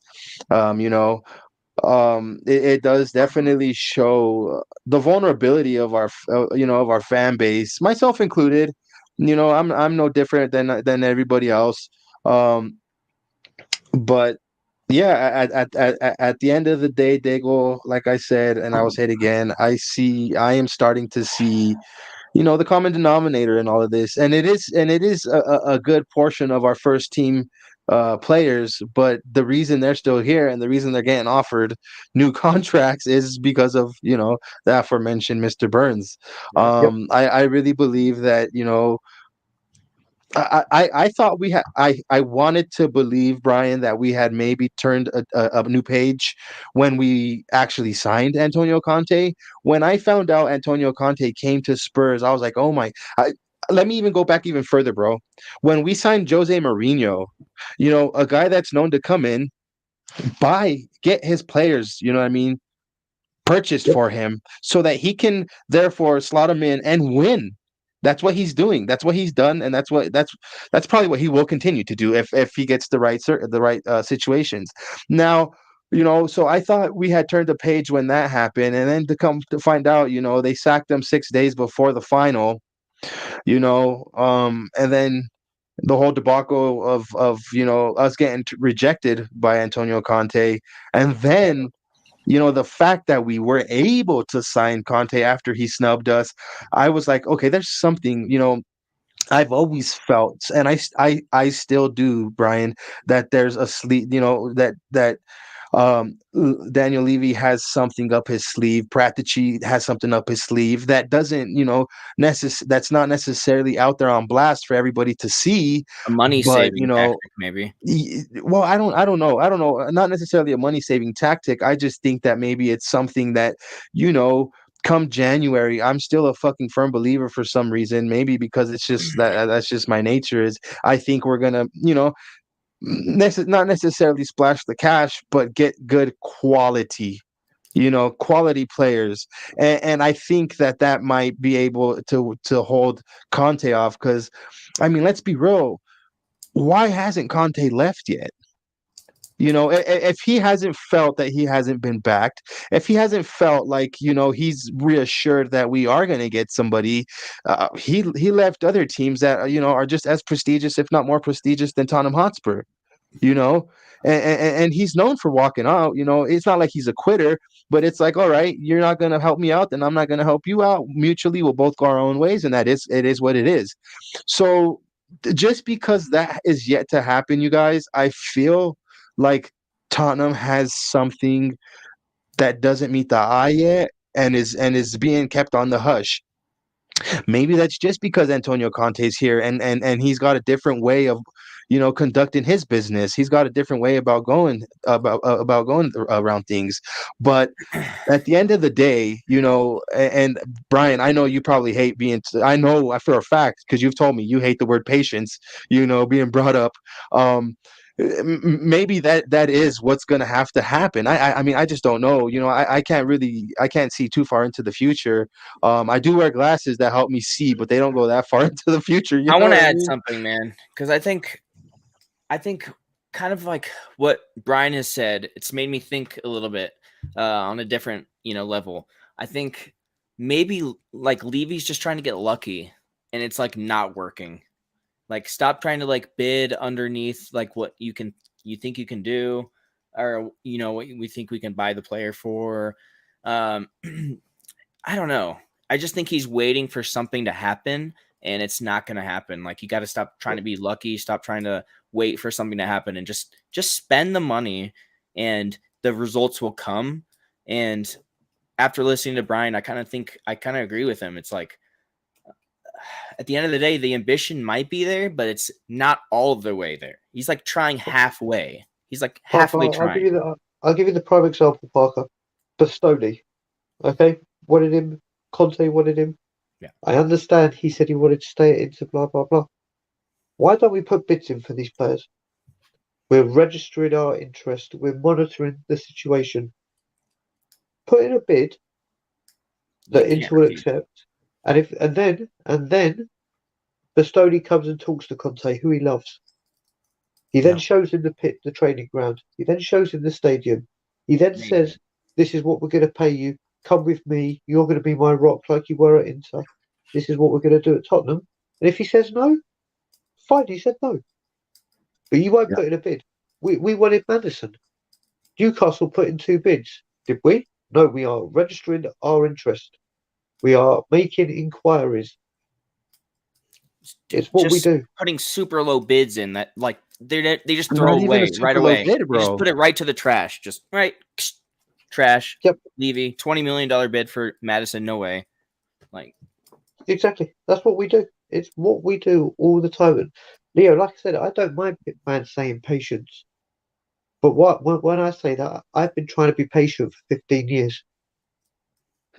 Speaker 1: It does definitely show the vulnerability of our of our fan base, myself included. I'm no different than everybody else. But yeah, at the end of the day, Dago, like I said, and I will say it again, I am starting to see, the common denominator in all of this, and it is a good portion of our first team players. But the reason they're still here and the reason they're getting offered new contracts is because of the aforementioned Mr. Burns. I really believe that I thought we had. I wanted to believe, Brian, that we had maybe turned a new page when we actually signed Antonio Conte. When I found out Antonio Conte came to Spurs, I was like, oh my. Let me even go back even further, bro. When we signed Jose Mourinho, a guy that's known to come in, get his players, you know what I mean, purchased for him so that he can therefore slot him in and win. That's what he's doing. That's what he's done, and that's probably what he will continue to do if he gets the right situations. Now, so I thought we had turned the page when that happened, and then to come to find out, they sacked him 6 days before the final, and then the whole debacle of us getting rejected by Antonio Conte, and then the fact that we were able to sign Conte after he snubbed us, I was like, okay, there's something, I've always felt, and I still do, Brian, that there's a sleeve, Daniel Levy has something up his sleeve. Pratici has something up his sleeve that doesn't, that's not necessarily out there on blast for everybody to see.
Speaker 2: A money
Speaker 1: But
Speaker 2: saving tactic, maybe.
Speaker 1: Well, I don't know, not necessarily a money saving tactic. I just think that maybe it's something that, come January, I'm still a fucking firm believer for some reason. Maybe because it's just that's just my nature. Is I think we're gonna, not necessarily splash the cash, but get good quality, quality players. And I think that might be able to hold Conte off. Because, I mean, let's be real. Why hasn't Conte left yet? If he hasn't felt that he hasn't been backed, if he hasn't felt like, he's reassured that we are going to get somebody, he left other teams that, are just as prestigious, if not more prestigious than Tottenham Hotspur, you know, and he's known for walking out. It's not like he's a quitter, but it's like, all right, you're not going to help me out, then I'm not going to help you out. Mutually, we'll both go our own ways, and it is what it is. So just because that is yet to happen, you guys, I feel like Tottenham has something that doesn't meet the eye yet, and is being kept on the hush. Maybe that's just because Antonio Conte's here, and he's got a different way of, conducting his business. He's got a different way about going around things. But at the end of the day, and Brian, I know you probably hate I know for a fact, because you've told me you hate the word patience, being brought up. Maybe that is what's going to have to happen. I mean, I just don't know. I can't see too far into the future. I do wear glasses that help me see, but they don't go that far into the future.
Speaker 2: I want to add
Speaker 1: mean?
Speaker 2: something, man, because I think kind of like what Brian has said, it's made me think a little bit on a different, level. I think maybe like Levy's just trying to get lucky, and it's like not working. Like, stop trying to like bid underneath like what you think you can do, or what we think we can buy the player for. I don't know. I just think he's waiting for something to happen, and it's not going to happen. Like, you got to stop trying to be lucky. Stop trying to wait for something to happen, and just spend the money, and the results will come. And after listening to Brian, I kind of agree with him. It's like, at the end of the day, the ambition might be there, but it's not all the way there. He's like trying halfway. He's like halfway
Speaker 3: Parker,
Speaker 2: trying.
Speaker 3: I'll give you the prime example, Parker. Bastoni, okay, wanted him. Conte wanted him.
Speaker 2: Yeah.
Speaker 3: I understand he said he wanted to stay at Inter, blah blah blah. Why don't we put bids in for these players? We're registering our interest. We're monitoring the situation. Put in a bid that Inter will accept, and then Bastoni comes and talks to Conte, who he loves. He then shows him the pit, the training ground. He then shows him the stadium. He then says, "This is what we're going to pay you. Come with me. You're going to be my rock like you were at Inter. This is what we're going to do at Tottenham." And if he says no, fine, he said no. But you won't put in a bid. We wanted Madison. Newcastle put in 2 bids. Did we? No, we are registering our interest. We are making inquiries. It's what we do.
Speaker 2: Putting super low bids in that, like, they just
Speaker 1: Not
Speaker 2: throw
Speaker 1: even
Speaker 2: away
Speaker 1: a super
Speaker 2: right
Speaker 1: low
Speaker 2: away.
Speaker 1: bid, bro.
Speaker 2: Just put it right to the trash. Just right, trash.
Speaker 3: Yep.
Speaker 2: Levy, $20 million bid for Madison. No way. Like,
Speaker 3: exactly. That's what we do. It's what we do all the time. And Leo, like I said, I don't mind fans saying patience. But when I say that, I've been trying to be patient for 15 years.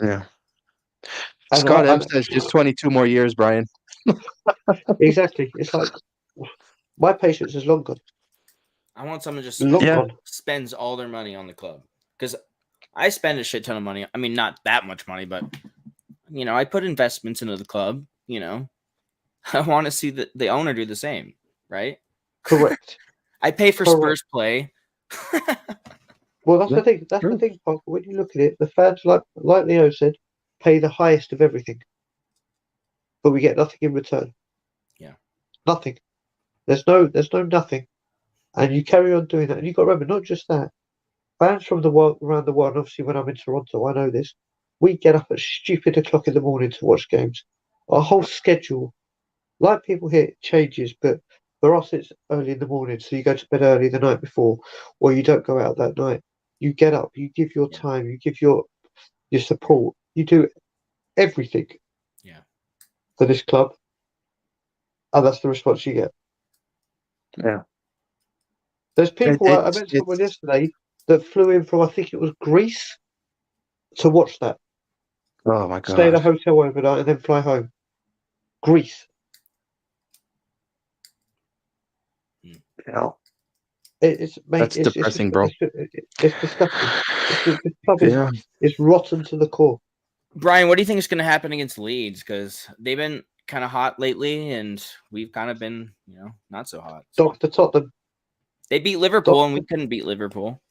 Speaker 1: Yeah.
Speaker 3: And
Speaker 1: Scott M says just 22 more years, Brian.
Speaker 3: Exactly. It's like, my patience is long gone.
Speaker 2: I want someone just spends all their money on the club, because I spend a shit ton of money. I mean, not that much money, but I put investments into the club. I want to see the owner do the same, right?
Speaker 3: Correct.
Speaker 2: I pay for Spurs play.
Speaker 3: Well, that's the thing. That's the thing, Parker. When you look at it, the fans, like Leo said, pay the highest of everything, but we get nothing in return.
Speaker 2: Yeah,
Speaker 3: nothing. There's no nothing, and you carry on doing that. And you've got to remember, not just that. Fans from around the world. Obviously, when I'm in Toronto, I know this. We get up at stupid o'clock in the morning to watch games. Our whole schedule Like people here, it changes, but for us, it's early in the morning, so you go to bed early the night before, or you don't go out that night. You get up, you give your
Speaker 2: Yeah.
Speaker 3: time, you give your support, you do everything
Speaker 2: Yeah.
Speaker 3: for this club, and that's the response you get.
Speaker 1: Yeah.
Speaker 3: There's people, I met someone
Speaker 1: It's
Speaker 3: yesterday that flew in from, I think it was Greece, to watch that.
Speaker 1: oh my
Speaker 3: Stay at a
Speaker 1: God.
Speaker 3: hotel overnight and then fly home. Greece.
Speaker 1: Yeah.
Speaker 3: It's mate,
Speaker 1: That's depressing, bro.
Speaker 3: it's disgusting. This club
Speaker 1: Yeah.
Speaker 3: is rotten to the core.
Speaker 2: Brian, what do you think is going to happen against Leeds? Because they've been kind of hot lately, and we've kind of been, not so hot. So.
Speaker 3: Dr. Tottenham.
Speaker 2: They beat Liverpool, and we couldn't beat Liverpool.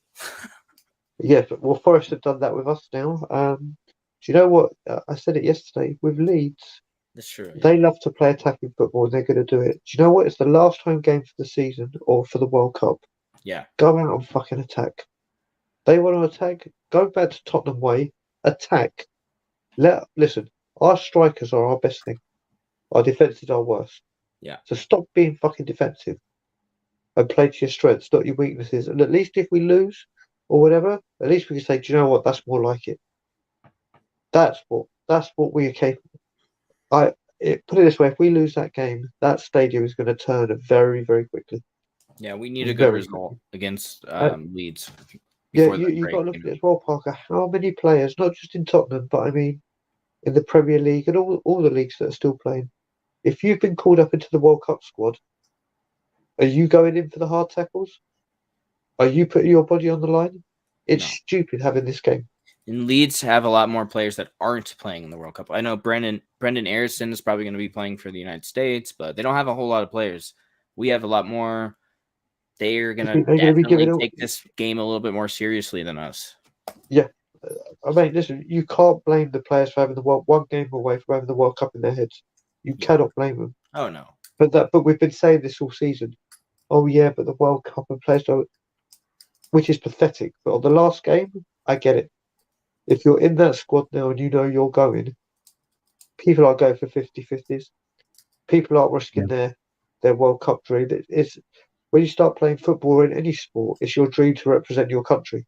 Speaker 3: Yeah, but well, Forest have done that with us now. Do you know what? I said it yesterday with Leeds.
Speaker 2: That's true. Yeah.
Speaker 3: They love to play attacking football, and they're going to do it. Do you know what? It's the last home game for the season or for the World Cup.
Speaker 2: Yeah.
Speaker 3: Go out and fucking attack. They want to attack. Go back to Tottenham way. Attack. Listen. Our strikers are our best thing. Our defenses are worse.
Speaker 2: Yeah.
Speaker 3: So stop being fucking defensive and play to your strengths, not your weaknesses. And at least if we lose or whatever, at least we can say, do you know what? That's more like it. That's what we are capable. Put it this way: if we lose that game, that stadium is going to turn very, very quickly.
Speaker 2: Yeah, we need a good result against Leeds.
Speaker 3: Yeah, you've got to look at it as well, Parker. How many players, not just in Tottenham, but I mean in the Premier League and all the leagues that are still playing, if you've been called up into the World Cup squad, are you going in for the hard tackles? Are you putting your body on the line? It's stupid having this game.
Speaker 2: And Leeds have a lot more players that aren't playing in the World Cup. I know Brendan Aarison is probably going to be playing for the United States, but they don't have a whole lot of players. We have a lot more. They're going to definitely take this game a little bit more seriously than us.
Speaker 3: Yeah. I mean, listen, you can't blame the players for having one game away from having the World Cup in their heads. You cannot blame them.
Speaker 2: Oh, no.
Speaker 3: But we've been saying this all season. Oh, yeah, but the World Cup and players don't, which is pathetic. But on the last game, I get it. If you're in that squad now and you know you're going, people are going for 50-50s. People aren't risking their World Cup dream. It's when you start playing football in any sport, it's your dream to represent your country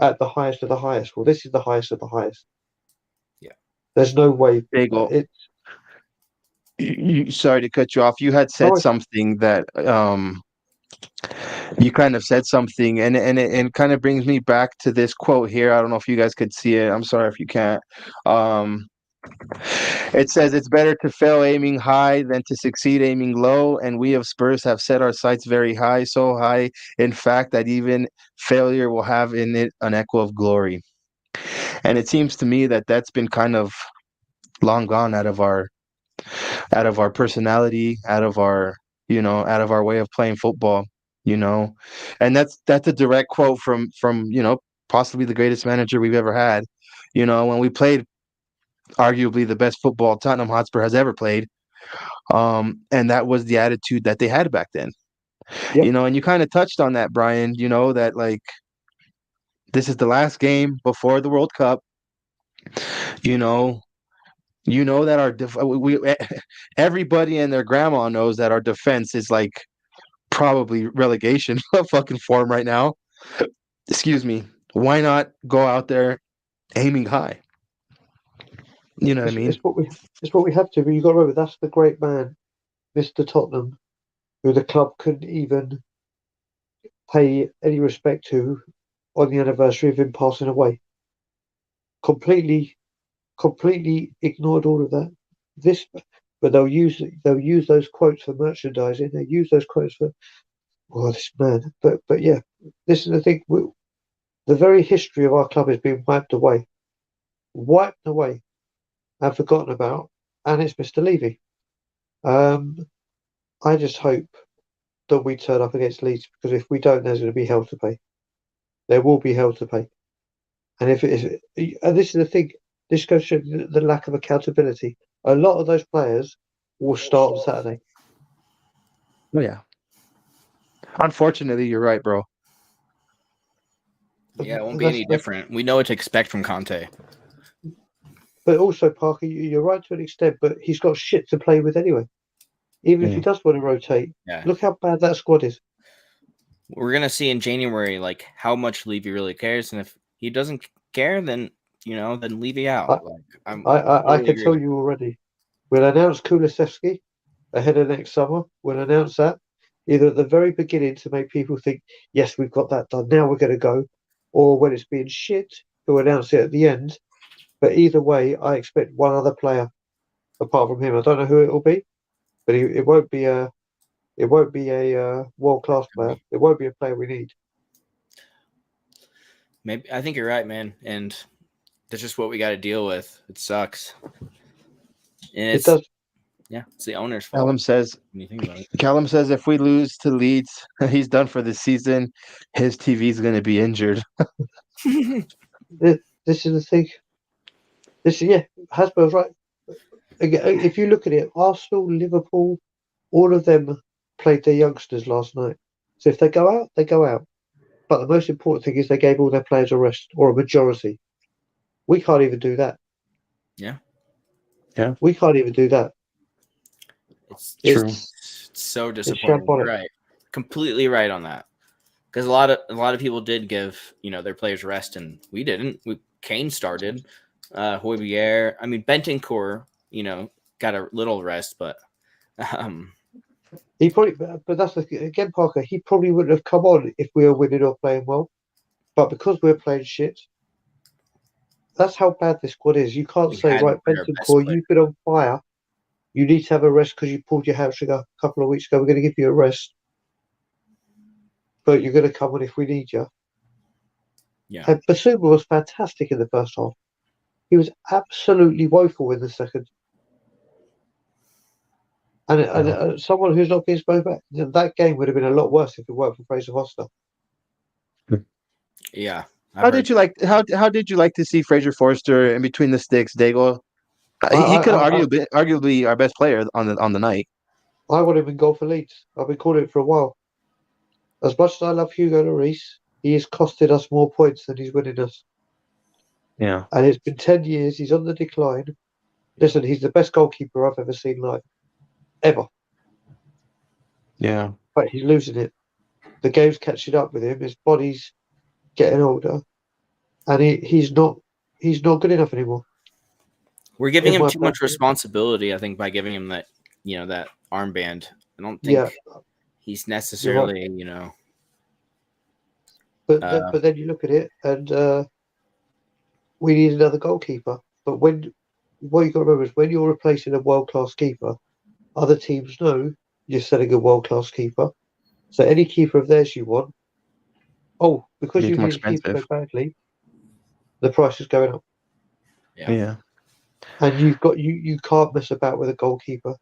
Speaker 3: at the highest of the highest. Well, this is the highest of the highest.
Speaker 2: Yeah,
Speaker 3: there's no way.
Speaker 1: Sorry to cut you off. You had said something that you kind of said something, and it kind of brings me back to this quote here. I don't know if you guys could see it. I'm sorry if you can't. It says it's better to fail aiming high than to succeed aiming low, and we of Spurs have set our sights very high, so high, in fact, that even failure will have in it an echo of glory. And it seems to me that that's been kind of long gone out of our personality, out of our way of playing football, and that's a direct quote from possibly the greatest manager we've ever had. When we played arguably the best football Tottenham Hotspur has ever played, and that was the attitude that they had back then.
Speaker 3: Yep.
Speaker 1: And you kind of touched on that, Brian, that like this is the last game before the World Cup. That our everybody and their grandma knows that our defense is like probably relegation fucking form right now. Excuse me. Why not go out there aiming high? You know what I mean?
Speaker 3: It's what we have to. But you got to remember that's the great man, Mr. Tottenham, who the club couldn't even pay any respect to on the anniversary of him passing away. Completely ignored all of that. But they'll use those quotes for merchandising. They use those quotes for this man. But yeah, this is the thing. The very history of our club has been wiped away, and forgotten about. And it's Mr. Levy. I just hope that we turn up against Leeds, because if we don't, there's going to be hell to pay. There will be hell to pay. And if it is, and this is the thing. This goes to the lack of accountability. A lot of those players will start on Saturday.
Speaker 1: Oh yeah. Unfortunately, you're right, bro.
Speaker 2: Yeah, it won't be any different. We know what to expect from Conte.
Speaker 3: But also, Parker, you're right to an extent, but he's got shit to play with anyway. Even if he does want to rotate, look how bad that squad is.
Speaker 2: We're gonna see in January like how much Levy really cares, and if he doesn't care, then then Levy out.
Speaker 3: I can tell you already. We'll announce Kulusevski ahead of next summer. We'll announce that either at the very beginning to make people think, yes, we've got that done. Now we're going to go, or when it's being shit, we'll announce it at the end. But either way, I expect one other player apart from him. I don't know who it will be, but it won't be a world-class player. It won't be a player we need.
Speaker 2: Maybe I think you're right, man, and that's just what we got to deal with. It sucks. And
Speaker 3: it does.
Speaker 2: Yeah, it's the owner's fault.
Speaker 1: Callum says if we lose to Leeds, he's done for the season. His TV is going to be injured.
Speaker 3: This is the thing. Hasbro's right. If you look at it, Arsenal, Liverpool, all of them played their youngsters last night. So if they go out, they go out. But the most important thing is they gave all their players a rest, or a majority. We can't even do that.
Speaker 2: Yeah.
Speaker 3: We can't even do that.
Speaker 2: It's true. It's so disappointing. You're right. Completely right on that. Because a lot of people did give their players rest, and we didn't. Kane started. Højbjerg. I mean, Bentancur, got a little rest, but
Speaker 3: he probably. But that's again, Parker. He probably wouldn't have come on if we were winning or playing well. But because we're playing shit, that's how bad this squad is. You can't say, right, Bentancur, you've been on fire. You need to have a rest because you pulled your hamstring a couple of weeks ago. We're going to give you a rest, but you're going to come on if we need you.
Speaker 2: Yeah.
Speaker 3: And Basuma was fantastic in the first half. He was absolutely woeful in the second. And someone who's not being spoken about, that game would have been a lot worse if it weren't for Fraser Foster.
Speaker 2: Yeah.
Speaker 1: How did you like to see Fraser Forster in between the sticks, Daigle? He could arguably our best player on the night.
Speaker 3: I want him in goal for Leeds. I've been calling it for a while. As much as I love Hugo Lloris, he has costed us more points than he's winning us.
Speaker 1: Yeah.
Speaker 3: And it's been 10 years. He's on the decline. Listen, he's the best goalkeeper I've ever seen live. Ever.
Speaker 1: Yeah.
Speaker 3: But he's losing it. The game's catching up with him. His body's getting older. And he's not good enough anymore.
Speaker 2: We're giving him too much responsibility, I think, by giving him that, that armband. I don't think he's necessarily,
Speaker 3: But then you look at it, and we need another goalkeeper. But what you got to remember is when you're replacing a world-class keeper, other teams know you're selling a world-class keeper. So any keeper of theirs you want, because you need a keeper so badly, the price is going up.
Speaker 2: Yeah.
Speaker 3: And you can't mess about with a goalkeeper.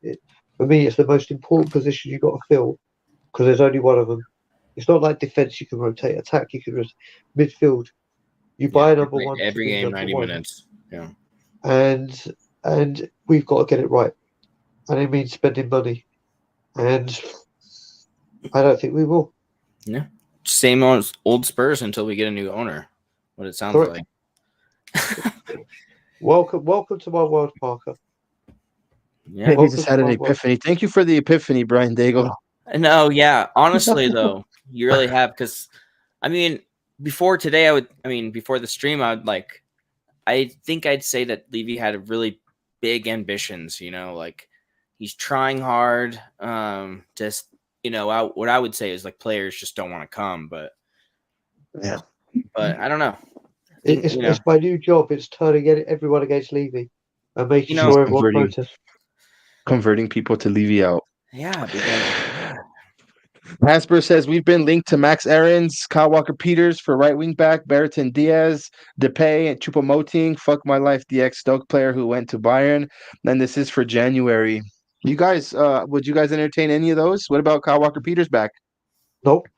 Speaker 3: For me, it's the most important position you've got to fill because there's only one of them. It's not like defense you can rotate, attack you can rotate, midfield. You buy a number one
Speaker 2: every game, 90 minutes. Yeah,
Speaker 3: and we've got to get it right, and it means spending money, and I don't think we will.
Speaker 2: Yeah, same old Spurs until we get a new owner. What it sounds like.
Speaker 3: Welcome to my world, Parker.
Speaker 1: Yeah, he just had an epiphany. Thank you for the epiphany, Brian Daigle.
Speaker 2: No, yeah. Honestly, though, you really have, because, I mean, before today, before the stream, I think I'd say that Levy had really big ambitions, like he's trying hard. Just, what I would say is like players just don't want to come, but I don't know.
Speaker 3: It's my new job. It's turning everyone against Levy and making sure everyone protests.
Speaker 1: Converting people to Levy out.
Speaker 2: Yeah, because
Speaker 1: Hasper says we've been linked to Max Aarons, Kyle Walker-Peters for right wing back, Brereton Diaz, Depay, and Choupo-Moting. Fuck my life, the ex-Stoke player who went to Bayern. And this is for January. You guys, would you guys entertain any of those? What about Kyle Walker-Peters back?
Speaker 3: Nope.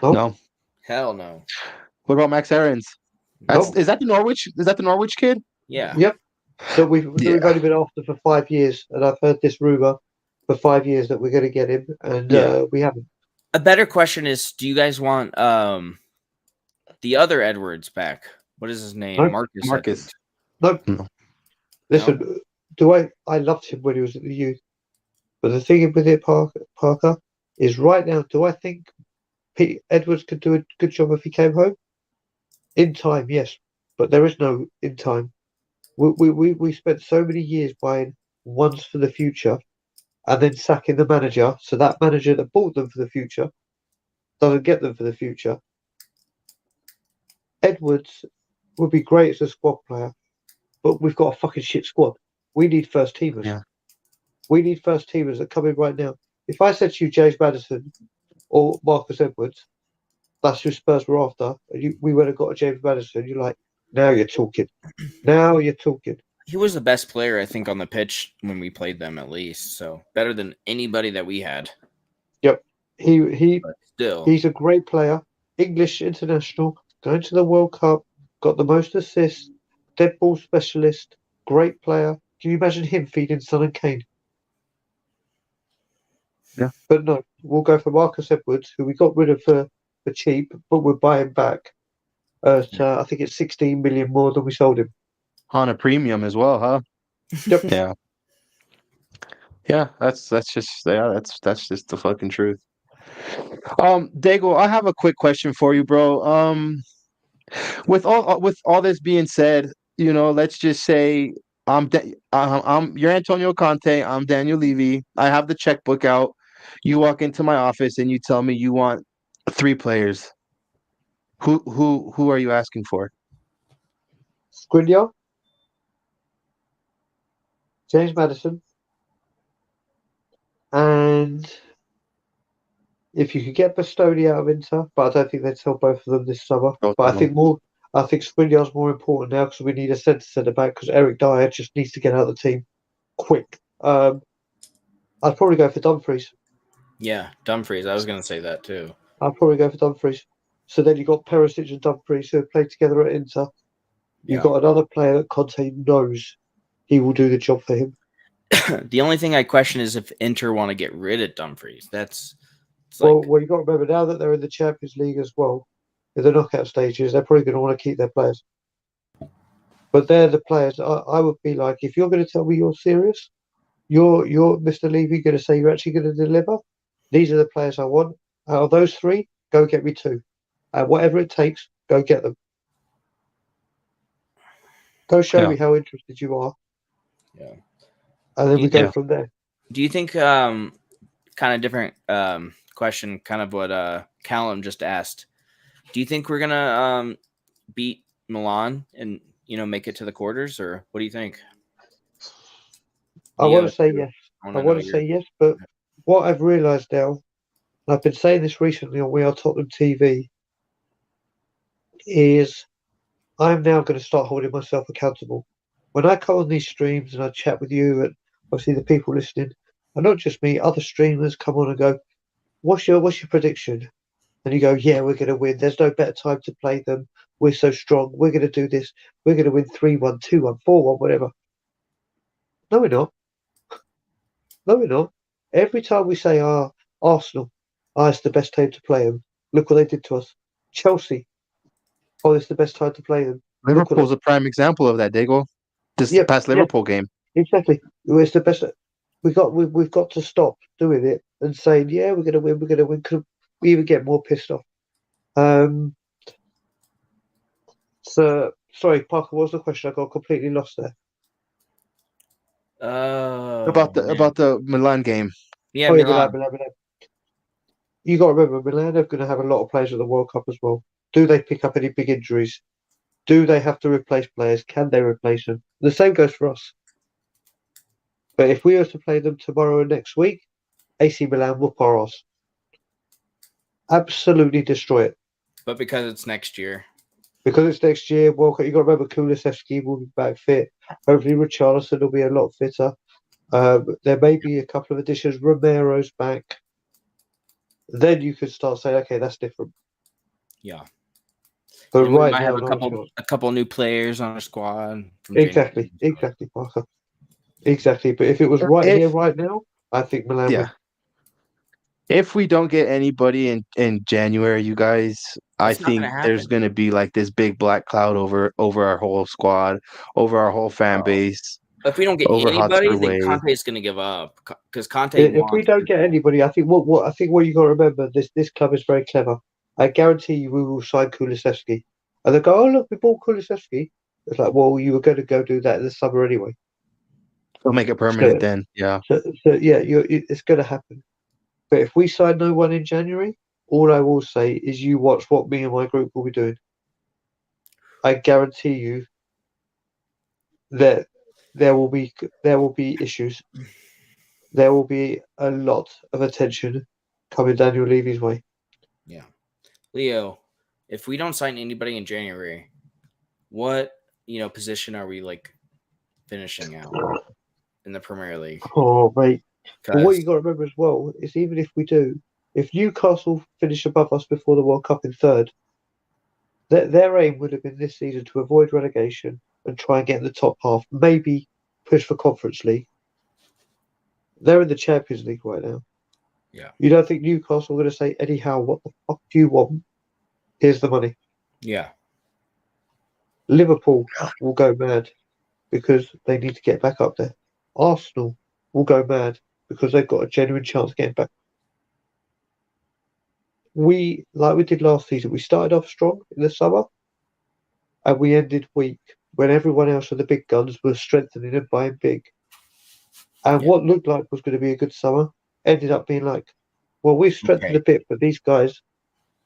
Speaker 1: No.
Speaker 2: Hell no.
Speaker 1: What about Max Aarons? Is that the Norwich? Is that the Norwich kid?
Speaker 2: Yeah.
Speaker 3: Yep. So we've only been after for 5 years, and I've heard this rumor for 5 years that we're going to get him, and we haven't.
Speaker 2: A better question is, do you guys want the other Edwards back? What is his name?
Speaker 3: No.
Speaker 1: Marcus.
Speaker 3: No. Listen, I loved him when he was at the youth, But the thing with it, Parker, is right now, do I think Pete Edwards could do a good job if he came home? In time, yes. But there is no in time. We spent so many years buying ones for the future and then sacking the manager. So that manager that bought them for the future doesn't get them for the future. Edwards would be great as a squad player, but we've got a fucking shit squad. We need first teamers.
Speaker 1: Yeah.
Speaker 3: We need first teamers that come in right now. If I said to you James Maddison or Marcus Edwards, that's who Spurs were after, and we would have got a James Maddison, you're like, now you're talking. Now you're talking.
Speaker 2: He was the best player, I think, on the pitch when we played them, at least. So better than anybody that we had.
Speaker 3: Yep. He
Speaker 2: But still,
Speaker 3: he's a great player. English international, going to the World Cup, got the most assists, dead ball specialist, great player. Can you imagine him feeding Son and Kane?
Speaker 1: Yeah.
Speaker 3: But no, we'll go for Marcus Edwards, who we got rid of for cheap, but we're buying back at I think it's 16 million more than we sold him.
Speaker 1: On a premium as well, huh?
Speaker 3: Yep.
Speaker 1: Yeah. Yeah, that's just just the fucking truth. Dago, I have a quick question for you, bro. With all this being said, let's just say you're Antonio Conte, I'm Daniel Levy. I have the checkbook out. You walk into my office and you tell me you want 3 players. Who are you asking for?
Speaker 3: Skriniar, James Maddison, and if you could get Bastoni out of Inter, but I don't think they'd sell both of them this summer.
Speaker 1: Both
Speaker 3: But
Speaker 1: of
Speaker 3: I think Skriniar's more important now because we need a centre back because Eric Dyer just needs to get out of the team quick. I'd probably go for Dumfries.
Speaker 2: yeah, Dumfries. I was going to say that too.
Speaker 3: I'd probably go for Dumfries. So then you've got Perisic and Dumfries who have played together at Inter. You've got another player that Conte knows he will do the job for him.
Speaker 2: The only thing I question is if Inter want to get rid of Dumfries.
Speaker 3: Well, you've got to remember now that they're in the Champions League as well, in the knockout stages, they're probably going to want to keep their players. But they're the players I would be like, if you're going to tell me you're serious, you're Mr. Levy going to say you're actually going to deliver. These are the players I want. Out of those 3, go get me 2, and whatever it takes, go get them. Go show me how interested you are.
Speaker 2: Yeah,
Speaker 3: and then we go from there.
Speaker 2: Do you think kind of different question, kind of what Callum just asked? Do you think we're gonna beat Milan and make it to the quarters, or what do you think?
Speaker 3: I want to say yes. I want to say yes, but what I've realised now, and I've been saying this recently on We Are Tottenham TV, is I'm now going to start holding myself accountable. When I come on these streams and I chat with you and obviously the people listening, and not just me, other streamers come on and go, what's your prediction? And you go, yeah, we're going to win. There's no better time to play them. We're so strong. We're going to do this. We're going to win 3-1, 2-1, 4-1, whatever. No, we're not. No, we're not. Every time we say, Arsenal, it's the best time to play them. Look what they did to us. Chelsea, it's the best time to play them.
Speaker 1: Liverpool's a prime example of that, Dago. This past Liverpool game.
Speaker 3: Exactly. It's the best. We've got to stop doing it and saying, yeah, we're going to win. We're going to win. Could we even get more pissed off? So sorry, Parker. What was the question? I got completely lost there.
Speaker 1: About the Milan game.
Speaker 2: Yeah, Milan.
Speaker 3: Milan. You got to remember, Milan are going to have a lot of players at the World Cup as well. Do they pick up any big injuries? Do they have to replace players? Can they replace them? The same goes for us. But if we were to play them tomorrow and next week, AC Milan will pour us. Absolutely destroy it.
Speaker 2: But because it's next year.
Speaker 3: Because it's next year, World Cup, you got to remember Kulusevski will be back fit. Hopefully Richarlison will be a lot fitter. There may be a couple of additions. Romero's back. Then you could start saying, okay, that's different.
Speaker 2: Yeah.
Speaker 3: But
Speaker 2: and
Speaker 3: right
Speaker 2: we might
Speaker 3: now,
Speaker 2: have a couple new players on our squad.
Speaker 3: Exactly, Parker. Exactly. But if it was here, right now, I think Milan would.
Speaker 1: If we don't get anybody in January, you guys, I think there's going to be like this big black cloud over our whole squad, over our whole fan base.
Speaker 2: If we don't get
Speaker 1: Over
Speaker 2: anybody,
Speaker 1: Hotspur
Speaker 2: then
Speaker 1: Way.
Speaker 2: Conte is going to give up because Conte.
Speaker 3: If we don't get anybody, I think what you got to remember, this club is very clever. I guarantee you, we will sign Kulusevski, and they go, "Oh look, we bought Kulusevski." It's like, well, you were going to go do that in the summer anyway.
Speaker 1: They'll make it permanent then. Yeah.
Speaker 3: So yeah, it's going to happen. But if we sign no one in January, all I will say is you watch what me and my group will be doing. I guarantee you that there will be issues. There will be a lot of attention coming Daniel Levy's way.
Speaker 2: Yeah. Leo, if we don't sign anybody in January, what position are we finishing out in the Premier League?
Speaker 3: Oh mate. But what you got to remember as well is even if we do, if Newcastle finish above us before the World Cup in third, their aim would have been this season to avoid relegation and try and get in the top half, maybe push for Conference League. They're in the Champions League right now.
Speaker 2: Yeah.
Speaker 3: You don't think Newcastle are going to say, Eddie Howe, what the fuck do you want? Here's the money.
Speaker 2: Yeah.
Speaker 3: Liverpool will go mad because they need to get back up there. Arsenal will go mad because they've got a genuine chance of getting back. We, like we did last season, we started off strong in the summer and we ended weak when everyone else of the big guns was strengthening and buying big. And what looked like was going to be a good summer ended up being like, well, we've strengthened a bit, but these guys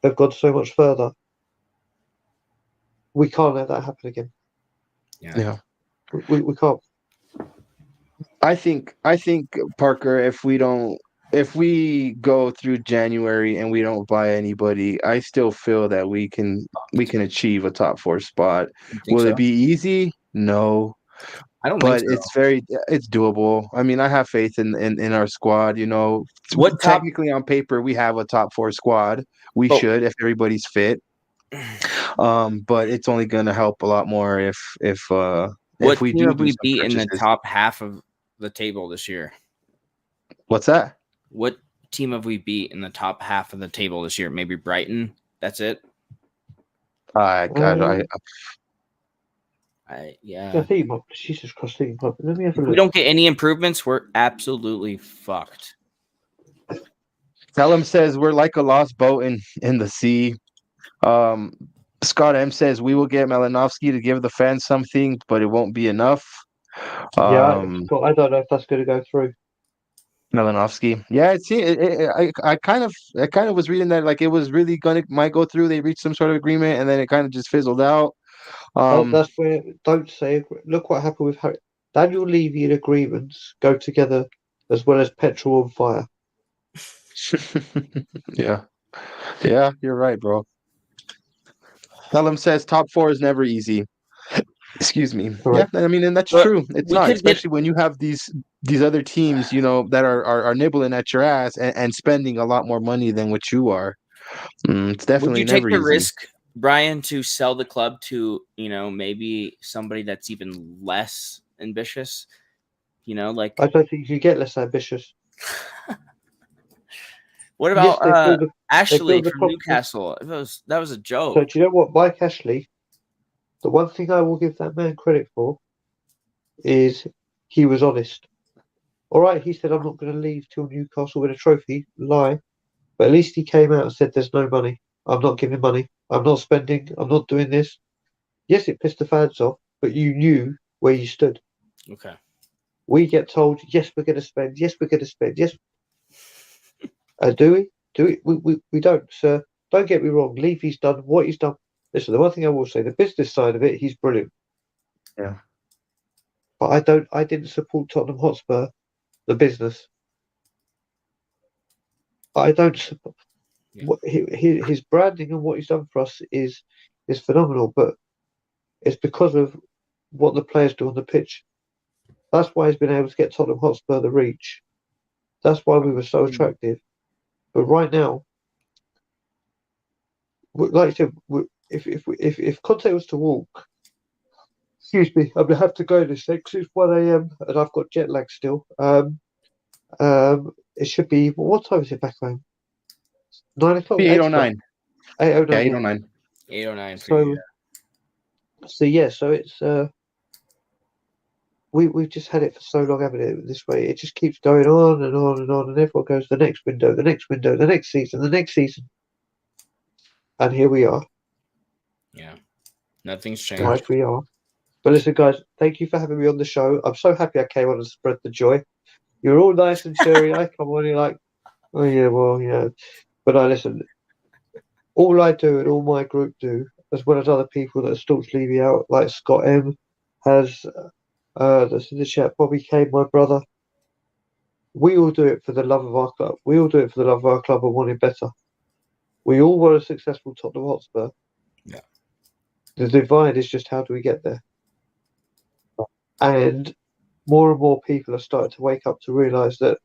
Speaker 3: have gone so much further. We can't let that happen again.
Speaker 1: Yeah.
Speaker 3: We can't.
Speaker 1: I think Parker, if we go through January and we don't buy anybody, I still feel that we can achieve a top 4 spot. Will it be easy? No.
Speaker 2: I don't
Speaker 1: but
Speaker 2: think so.
Speaker 1: it's doable. I mean, I have faith in our squad, technically on paper we have a top 4 squad. We should if everybody's fit. But it's only going to help a lot more if we do
Speaker 2: we
Speaker 1: some
Speaker 2: beat in the
Speaker 1: purchases.
Speaker 2: top half of the table this year?
Speaker 1: What's that?
Speaker 2: What team have we beat in the top half of the table this year? Maybe Brighton. That's it.
Speaker 3: Jesus Christ, let me have a
Speaker 2: look. If we don't get any improvements, we're absolutely fucked.
Speaker 1: Tellum says we're like a lost boat in the sea. Scott M says we will get Malinovsky to give the fans something, but it won't be enough.
Speaker 3: I don't know if that's going to go through.
Speaker 1: Malinovsky, yeah, I kind of was reading that like it was really might go through. They reached some sort of agreement, and then it kind of just fizzled out.
Speaker 3: That's where don't say. Look what happened with Harry. Daniel Levy and agreements go together as well as petrol on fire.
Speaker 1: Yeah, you're right, bro. Tellum says top 4 is never easy. Excuse me. Correct. Yeah, I mean, and that's true. It's not, especially when you have these other teams, that are nibbling at your ass and spending a lot more money than what you are. It's definitely never easy.
Speaker 2: Would you take the risk, Brian, to sell the club to, maybe somebody that's even less ambitious? I
Speaker 3: don't think you get less ambitious.
Speaker 2: What about Ashley from Newcastle? That was a joke.
Speaker 3: So do you know what, Mike Ashley? The one thing I will give that man credit for is he was honest. All right, he said, I'm not going to leave till Newcastle win a trophy. Lie. But at least he came out and said, there's no money. I'm not giving money. I'm not spending. I'm not doing this. Yes, it pissed the fans off, but you knew where you stood.
Speaker 2: Okay.
Speaker 3: We get told, yes, we're going to spend. Yes, we're going to spend. Yes. Do we? Do we don't, sir. Don't get me wrong. Levy's done what he's done. Listen, the one thing I will say, the business side of it, he's brilliant.
Speaker 1: Yeah.
Speaker 3: But I didn't support Tottenham Hotspur, the business. I don't support his branding and what he's done for us is phenomenal, but it's because of what the players do on the pitch. That's why he's been able to get Tottenham Hotspur the reach. That's why we were so attractive. But right now, like I said, if Conte was to walk, excuse me, I'm gonna have to go this because it's 1 a.m. and I've got jet lag still. It should be, what time is it back home? 9 o'clock.
Speaker 1: 8:09.
Speaker 3: 8:09.
Speaker 2: 8:09.
Speaker 3: So yeah, so it's we've just had it for so long, haven't it? This way, it just keeps going on and on and on, and everyone goes the next window, the next window, the next season, the next season, and here we are.
Speaker 2: Yeah, nothing's changed.
Speaker 3: Right, we are. But listen, guys, thank you for having me on the show. I'm so happy I came on and spread the joy. You're all nice and cheery. I come on, you're like, oh yeah, well, yeah. But I listen. All I do and all my group do, as well as other people that have stalked Levy out, like Scott M has, that's in the chat, Bobby K, my brother. We all do it for the love of our club. We all do it for the love of our club and wanting better. We all want a successful Tottenham Hotspur.
Speaker 2: Yeah.
Speaker 3: The divide is just how do we get there? And more people are starting to wake up to realise that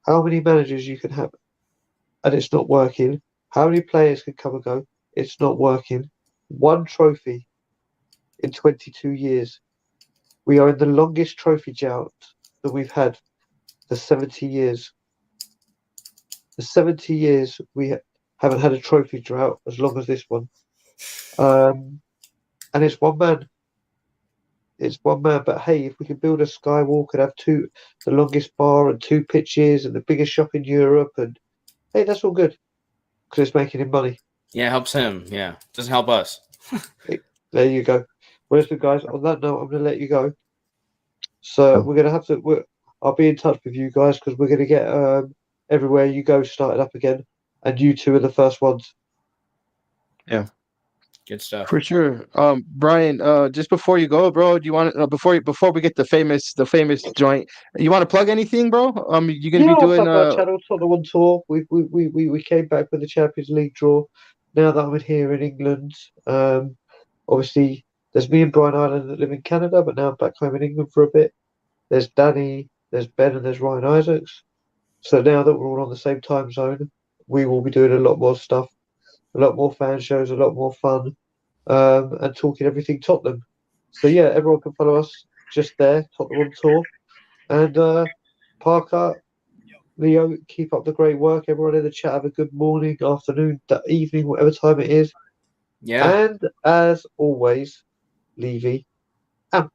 Speaker 3: how many managers you can have and it's not working. How many players can come and go? It's not working. One trophy in 22 years. We are in the longest trophy drought that we've had for 70 years. For 70 years, we haven't had a trophy drought as long as this one. And it's one man. It's one man. But hey, if we can build a skywalk and have the longest bar and 2 pitches and the biggest shop in Europe, and hey, that's all good because it's making him money.
Speaker 2: Yeah, it helps him. Yeah, doesn't help us.
Speaker 3: There you go. Well, listen, guys, on that note, I'm going to let you go. So we're going to have to. I'll be in touch with you guys because we're going to get everywhere you go started up again, and you two are the first ones.
Speaker 1: Yeah.
Speaker 2: Good stuff.
Speaker 1: For sure. Brian, just before you go, bro, do you want to before we get the famous joint, you want to plug anything, bro? You gonna be doing
Speaker 3: our channel Tottenham on tour. We came back with the Champions League draw. Now that I'm here in England, obviously there's me and Brian Ireland that live in Canada, but now I'm back home in England for a bit. There's Danny, there's Ben, and there's Ryan Isaacs. So now that we're all on the same time zone, we will be doing a lot more stuff, a lot more fan shows, a lot more fun, and talking everything Tottenham. So yeah, everyone can follow us just there, Tottenham on tour. And Parker, Leo, keep up the great work. Everyone in the chat, have a good morning, afternoon, evening, whatever time it is.
Speaker 2: Yeah.
Speaker 3: And as always, Levy out.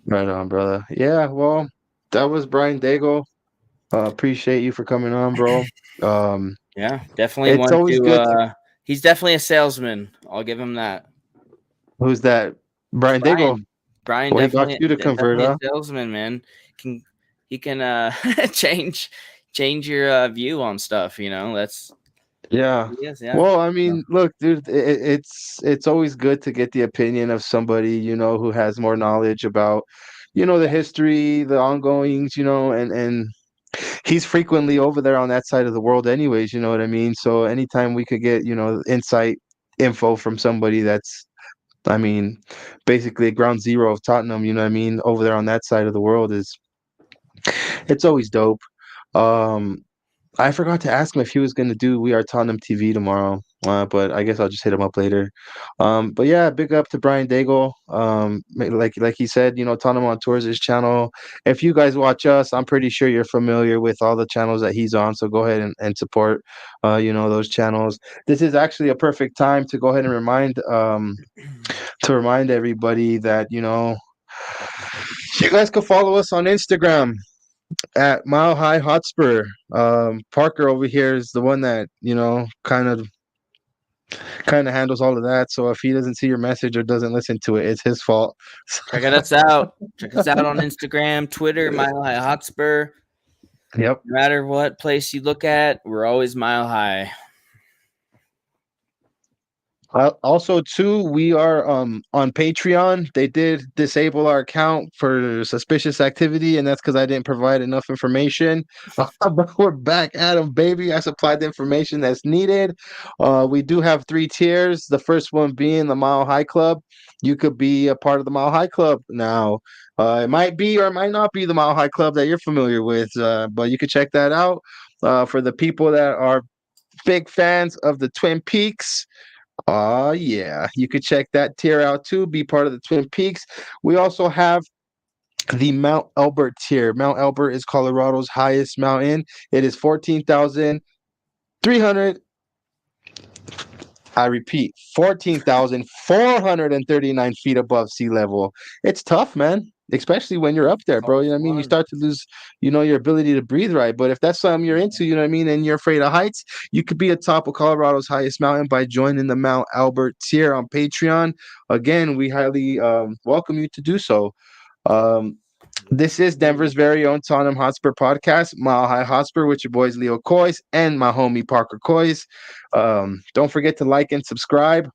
Speaker 1: Right on, brother. Yeah, well, that was Brian Daigle. Appreciate you for coming on, bro.
Speaker 2: Yeah, definitely
Speaker 1: it's always good.
Speaker 2: He's definitely a salesman. I'll give him that.
Speaker 1: Who's that? Brian Daigle.
Speaker 2: Brian
Speaker 1: Well,
Speaker 2: definitely,
Speaker 1: he got you to convert,
Speaker 2: definitely a salesman, man. He can change your view on stuff. You know, that's
Speaker 1: yeah.
Speaker 2: Yeah.
Speaker 1: Well, I mean, look, dude, it's always good to get the opinion of somebody, who has more knowledge about, the history, the ongoings, and he's frequently over there on that side of the world anyways, you know what I mean? So anytime we could get, insight info from somebody that's, I mean, basically ground zero of Tottenham, you know what I mean, over there on that side of the world it's always dope. I forgot to ask him if he was going to do We Are Tottenham TV tomorrow, but I guess I'll just hit him up later. But yeah, big up to Brian Daigle. Like he said, Tottenham on Tours, his channel. If you guys watch us, I'm pretty sure you're familiar with all the channels that he's on. So go ahead and support, those channels. This is actually a perfect time to go ahead and remind everybody that you guys can follow us on Instagram at Mile High Hotspur. Parker over here is the one that kind of handles all of that. So if he doesn't see your message or doesn't listen to it, it's his fault.
Speaker 2: Check us out. Check us out on Instagram, Twitter, Mile High Hotspur.
Speaker 1: Yep.
Speaker 2: No matter what place you look at, we're always mile high.
Speaker 1: Also, too, we are on Patreon. They did disable our account for suspicious activity, and that's because I didn't provide enough information. But we're back at them, baby. I supplied the information that's needed. We do have 3 tiers. The first one being the Mile High Club. You could be a part of the Mile High Club now. It might be or it might not be the Mile High Club that you're familiar with, but you could check that out. For the people that are big fans of the Twin Peaks, yeah, you could check that tier out too, be part of the Twin Peaks. We also have the Mount Elbert tier. Mount Elbert is Colorado's highest mountain. It is 14,300 I repeat, 14,439 feet above sea level. It's tough, man. Especially when you're up there, bro. You know what I mean? You start to lose, your ability to breathe right. But if that's something you're into, you know what I mean, and you're afraid of heights, you could be atop of Colorado's highest mountain by joining the Mount Albert tier on Patreon. Again, we highly welcome you to do so. Um, this is Denver's very own Tottenham Hotspur podcast, Mile High Hotspur, with your boys Leo COYS and my homie Parker COYS. Don't forget to like and subscribe.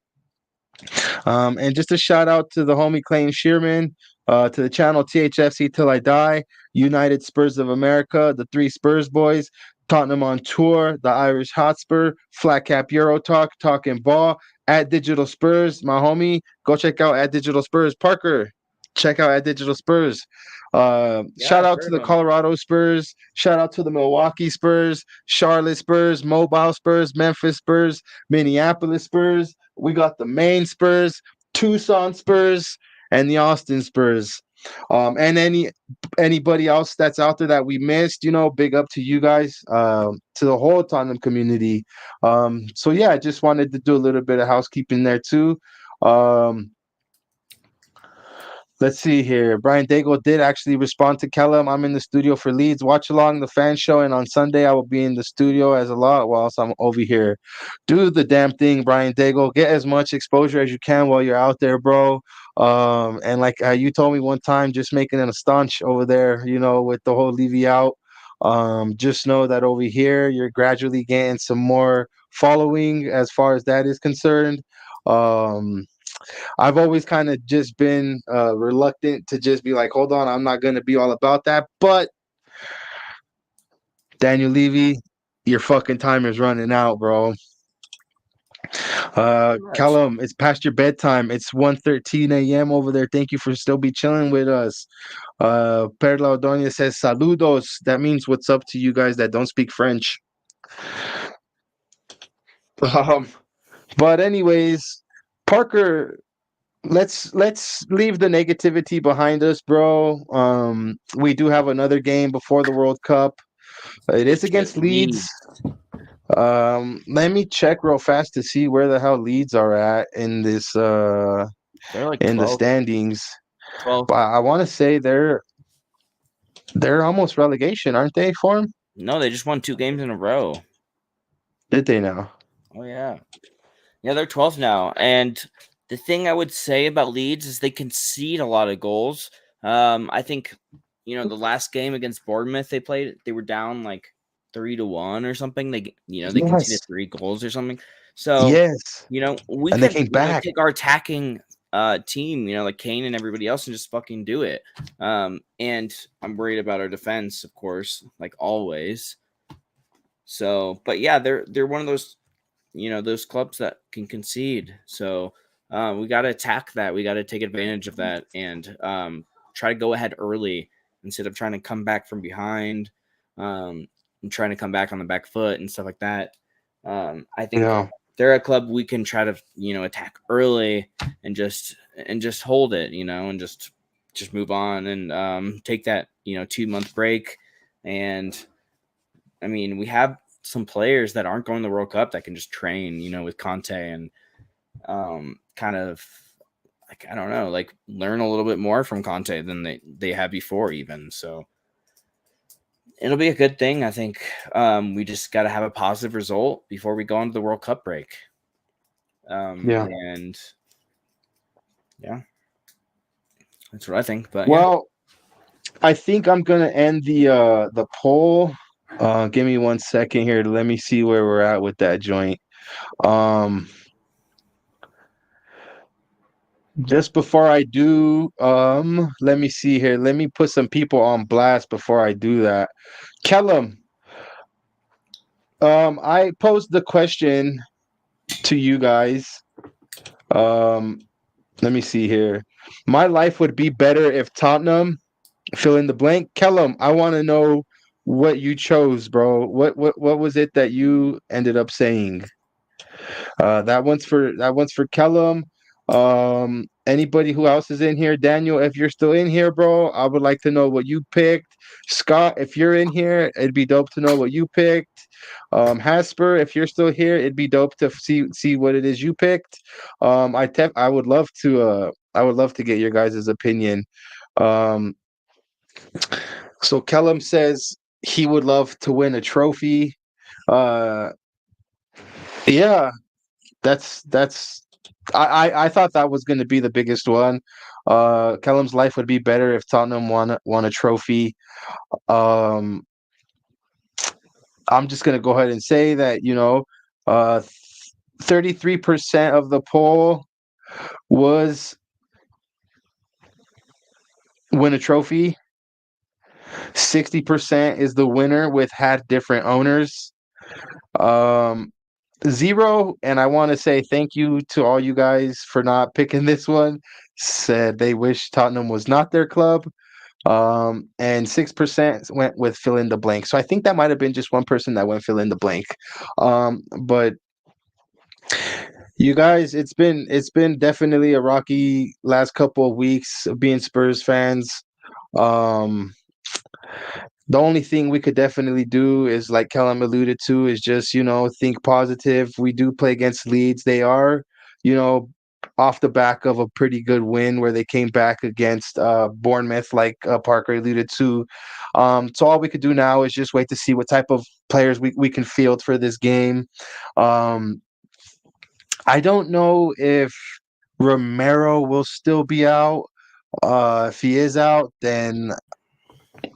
Speaker 1: And just a shout out to the homie Clayton Shearman, to the channel THFC Till I Die, United Spurs of America, the Three Spurs Boys, Tottenham on Tour, the Irish Hotspur, Flat Cap Euro Talk, Talking Ball, at Digital Spurs, my homie. Go check out at Digital Spurs. Parker, check out at Digital Spurs. Shout out to the Colorado Spurs. Shout out to the Milwaukee Spurs, Charlotte Spurs, Mobile Spurs, Memphis Spurs, Minneapolis Spurs. We got the Maine Spurs, Tucson Spurs, and the Austin Spurs. And anybody else that's out there that we missed, big up to you guys, to the whole Tottenham community. So yeah, I just wanted to do a little bit of housekeeping there too. Let's see here. Brian Daigle did actually respond to Kellum. I'm in the studio for Leeds. Watch along the fan show, and on Sunday I will be in the studio as a lot whilst I'm over here. Do the damn thing, Brian Daigle. Get as much exposure as you can while you're out there, bro. And like you told me one time, just making a staunch over there, with the whole Levy out. Just know that over here you're gradually getting some more following as far as that is concerned. I've always kind of just been reluctant to just be like, hold on, I'm not going to be all about that. But Daniel Levy, your fucking time is running out, bro. Callum, it's past your bedtime. It's 1:13 a.m. over there. Thank you for still be chilling with us. Perla Odonia says, saludos. That means what's up to you guys that don't speak French. But anyways, Parker, let's leave the negativity behind us, bro. We do have another game before the World Cup. It is against Leeds. Let me check real fast to see where the hell Leeds are at in this they're like in 12. The standings. 12. But I want to say they're almost relegation, aren't they, Form?
Speaker 2: No, they just won 2 games in a row.
Speaker 1: Did they now?
Speaker 2: Oh yeah. Yeah, they're 12th now. And the thing I would say about Leeds is they concede a lot of goals. I think, the last game against Bournemouth they played, they were down like 3-1 or something. They conceded 3 goals or something. So
Speaker 1: yes,
Speaker 2: we
Speaker 1: and
Speaker 2: could
Speaker 1: they came back.
Speaker 2: Take our attacking team, like Kane and everybody else, and just fucking do it. And I'm worried about our defense, of course, like always. So, but yeah, they're one of those, those clubs that can concede. So we got to attack that. We got to take advantage of that and try to go ahead early instead of trying to come back from behind and trying to come back on the back foot and stuff like that. I think they're a club we can try to, attack early and just hold it, and just move on and take that, 2-month break. And I mean, we have some players that aren't going to the World Cup that can just train, with Conte and kind of like, I don't know, like learn a little bit more from Conte than they had before even. So it'll be a good thing. I think we just got to have a positive result before we go into the World Cup break. And yeah, that's what I think. But
Speaker 1: I think I'm going to end the poll. Give me 1 second here. Let me see where we're at with that joint. Just before I do, let me see here. Let me put some people on blast before I do that. Kellum, I posed the question to you guys. Let me see here. My life would be better if Tottenham, fill in the blank. Kellum, I want to know what you chose, bro. What was it that you ended up saying? That one's for Kellum. Anybody who else is in here? Daniel, if you're still in here, bro, I would like to know what you picked. Scott, if you're in here, it'd be dope to know what you picked. Hasper, if you're still here, it'd be dope to see what it is you picked. I would love to get your guys' opinion. Um, so Kellum says he would love to win a trophy. Uh, yeah, that's I thought that was going to be the biggest one. Kellum's life would be better if Tottenham won a trophy. Um, I'm just going to go ahead and say that 33% of the poll was win a trophy. 60% is the winner with had different owners. Um, Zero, and I want to say thank you to all you guys for not picking this one. Said they wish Tottenham was not their club. And 6% went with fill in the blank. So I think that might have been just one person that went fill in the blank. But you guys, it's been definitely a rocky last couple of weeks of being Spurs fans. Um, the only thing we could definitely do is, like Kellum alluded to, is just, think positive. We do play against Leeds. They are, you know, off the back of a pretty good win where they came back against Bournemouth, like Parker alluded to. So all we could do now is just wait to see what type of players we can field for this game. Um, I don't know if Romero will still be out. If he is out, then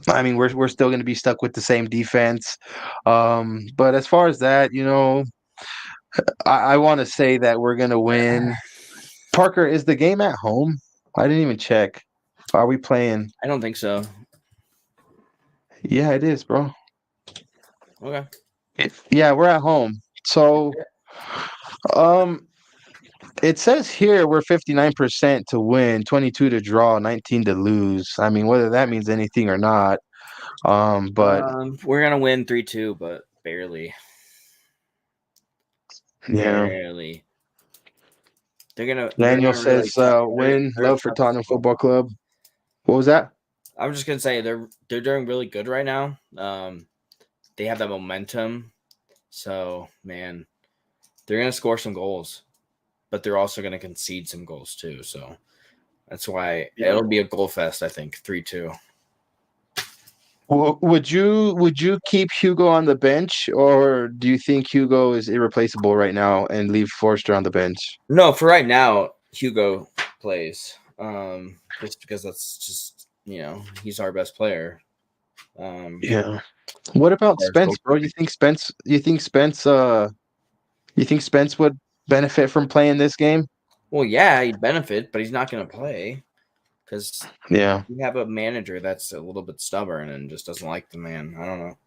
Speaker 1: I mean, we're still going to be stuck with the same defense. But as far as that, I want to say that we're going to win. Parker, is the game at home? I didn't even check. Are we playing?
Speaker 2: I don't think so.
Speaker 1: Yeah, it is, bro.
Speaker 2: Okay.
Speaker 1: Yeah, we're at home. So, it says here we're 59% to win, 22 to draw, 19 to lose. I mean, whether that means anything or not. But
Speaker 2: we're gonna win 3-2, but barely.
Speaker 1: yeah.
Speaker 2: Barely. Daniel
Speaker 1: Says win, love for Tottenham Football Club. What was that?
Speaker 2: I'm just gonna say they're doing really good right now. They have that momentum. So man, they're gonna score some goals, but they're also gonna concede some goals too. So that's why it'll be a goal fest. I think 3-2.
Speaker 1: Well, would you keep Hugo on the bench, or do you think Hugo is irreplaceable right now and leave Forster on the bench?
Speaker 2: No, for right now, Hugo plays. Just because that's just he's our best player.
Speaker 1: Yeah. What about Spence, bro? You think Spence would benefit from playing this game?
Speaker 2: Well, yeah, he'd benefit, but he's not going to play because we have a manager that's a little bit stubborn and just doesn't like the man. I don't know.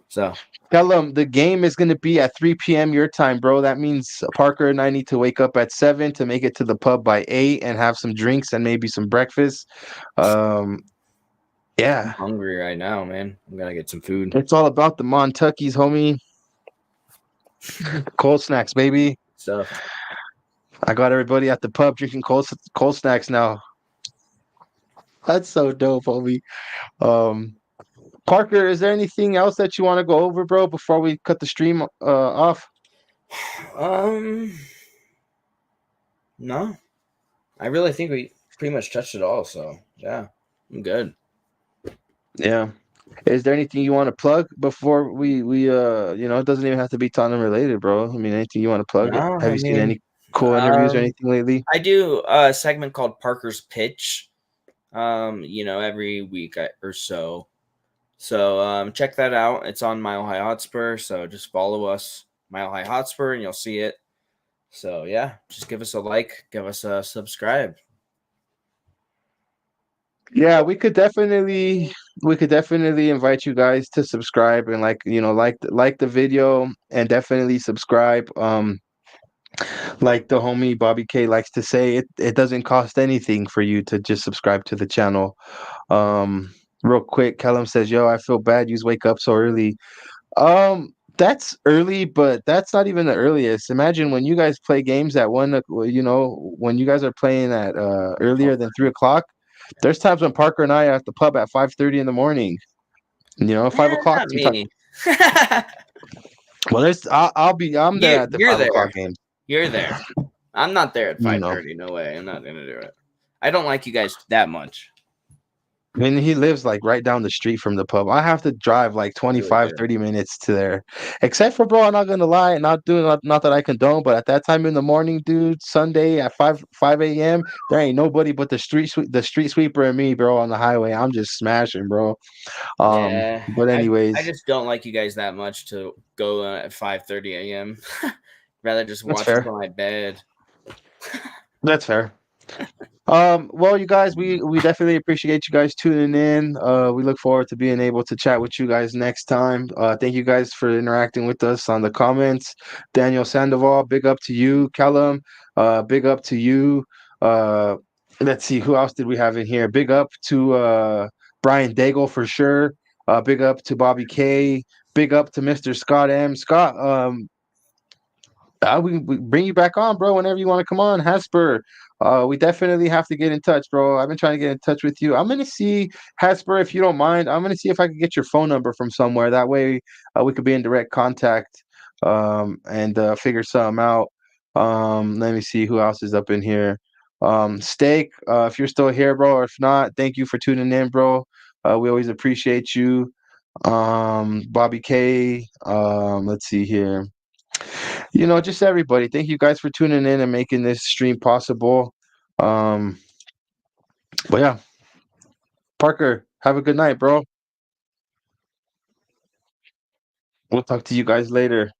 Speaker 2: So
Speaker 1: tell him the game is going to be at 3 p.m. your time, bro. That means Parker and I need to wake up at 7 to make it to the pub by 8 and have some drinks and maybe some breakfast. Yeah.
Speaker 2: I'm hungry right now, man. I'm going to get some food.
Speaker 1: It's all about the Montuckies, homie. Cold snacks, baby.
Speaker 2: Stuff.
Speaker 1: I got everybody at the pub drinking cold snacks now. That's so dope, homie. Parker, is there anything else that you want to go over, bro, before we cut the stream off?
Speaker 2: No. I really think we pretty much touched it all, so yeah, I'm good.
Speaker 1: Yeah. Is there anything you want to plug before we it doesn't even have to be Tottenham related, bro. I mean, anything you want to plug?
Speaker 2: No,
Speaker 1: have you seen any cool interviews or anything lately?
Speaker 2: I do a segment called Parker's Pitch, every week or so. So check that out. It's on Mile High Hotspur, so just follow us, Mile High Hotspur, and you'll see it. So yeah, just give us a like, give us a subscribe.
Speaker 1: Yeah, we could definitely invite you guys to subscribe and like the video and definitely subscribe. Like the homie Bobby K likes to say, it doesn't cost anything for you to just subscribe to the channel. Real quick, Callum says, "Yo, I feel bad. You wake up so early." That's early, but that's not even the earliest. Imagine when you guys play games at when you guys are playing at earlier than 3 o'clock. There's times when Parker and I are at the pub at 5:30 in the morning. 5 o'clock.
Speaker 2: Not me.
Speaker 1: Well, I'm there at the
Speaker 2: You're
Speaker 1: 5 o'clock
Speaker 2: there.
Speaker 1: games.
Speaker 2: You're there. I'm not there at
Speaker 1: You know.
Speaker 2: 5:30. No way. I'm not gonna do it. I don't like you guys that much.
Speaker 1: I mean, he lives like right down the street from the pub. I have to drive like
Speaker 2: I really
Speaker 1: 25,
Speaker 2: do.
Speaker 1: 30 minutes to there. Except for, bro, I'm not gonna lie, not that I condone, but at that time in the morning, dude, Sunday at 5 a.m., there ain't nobody but the street sweeper and me, bro, on the highway. I'm just smashing, bro.
Speaker 2: Yeah,
Speaker 1: But
Speaker 2: I
Speaker 1: anyways,
Speaker 2: just don't like you guys that much to go at 5:30 a.m. Rather just
Speaker 1: that's
Speaker 2: watch it
Speaker 1: fair.
Speaker 2: from my bed.
Speaker 1: That's fair. Well, you guys, we definitely appreciate you guys tuning in. We look forward to being able to chat with you guys next time. Thank you guys for interacting with us on the comments. Daniel Sandoval, big up to you. Callum, big up to you. Uh, let's see, who else did we have in here? Big up to Brian Daigle for sure. Big up to Bobby K. Big up to Mr. Scott M. Scott, we bring you back on, bro, whenever you want to come on. Hasper, we definitely have to get in touch, bro. I've been trying to get in touch with you. I'm gonna see, Hasper, if you don't mind. I'm gonna see if I can get your phone number from somewhere. That way, we could be in direct contact, and figure something out. Let me see who else is up in here. Steak, if you're still here, bro, or if not, thank you for tuning in, bro. We always appreciate you. Bobby K. Let's see here. Just everybody. Thank you guys for tuning in and making this stream possible. Um, but yeah, Parker, have a good night, bro. We'll talk to you guys later.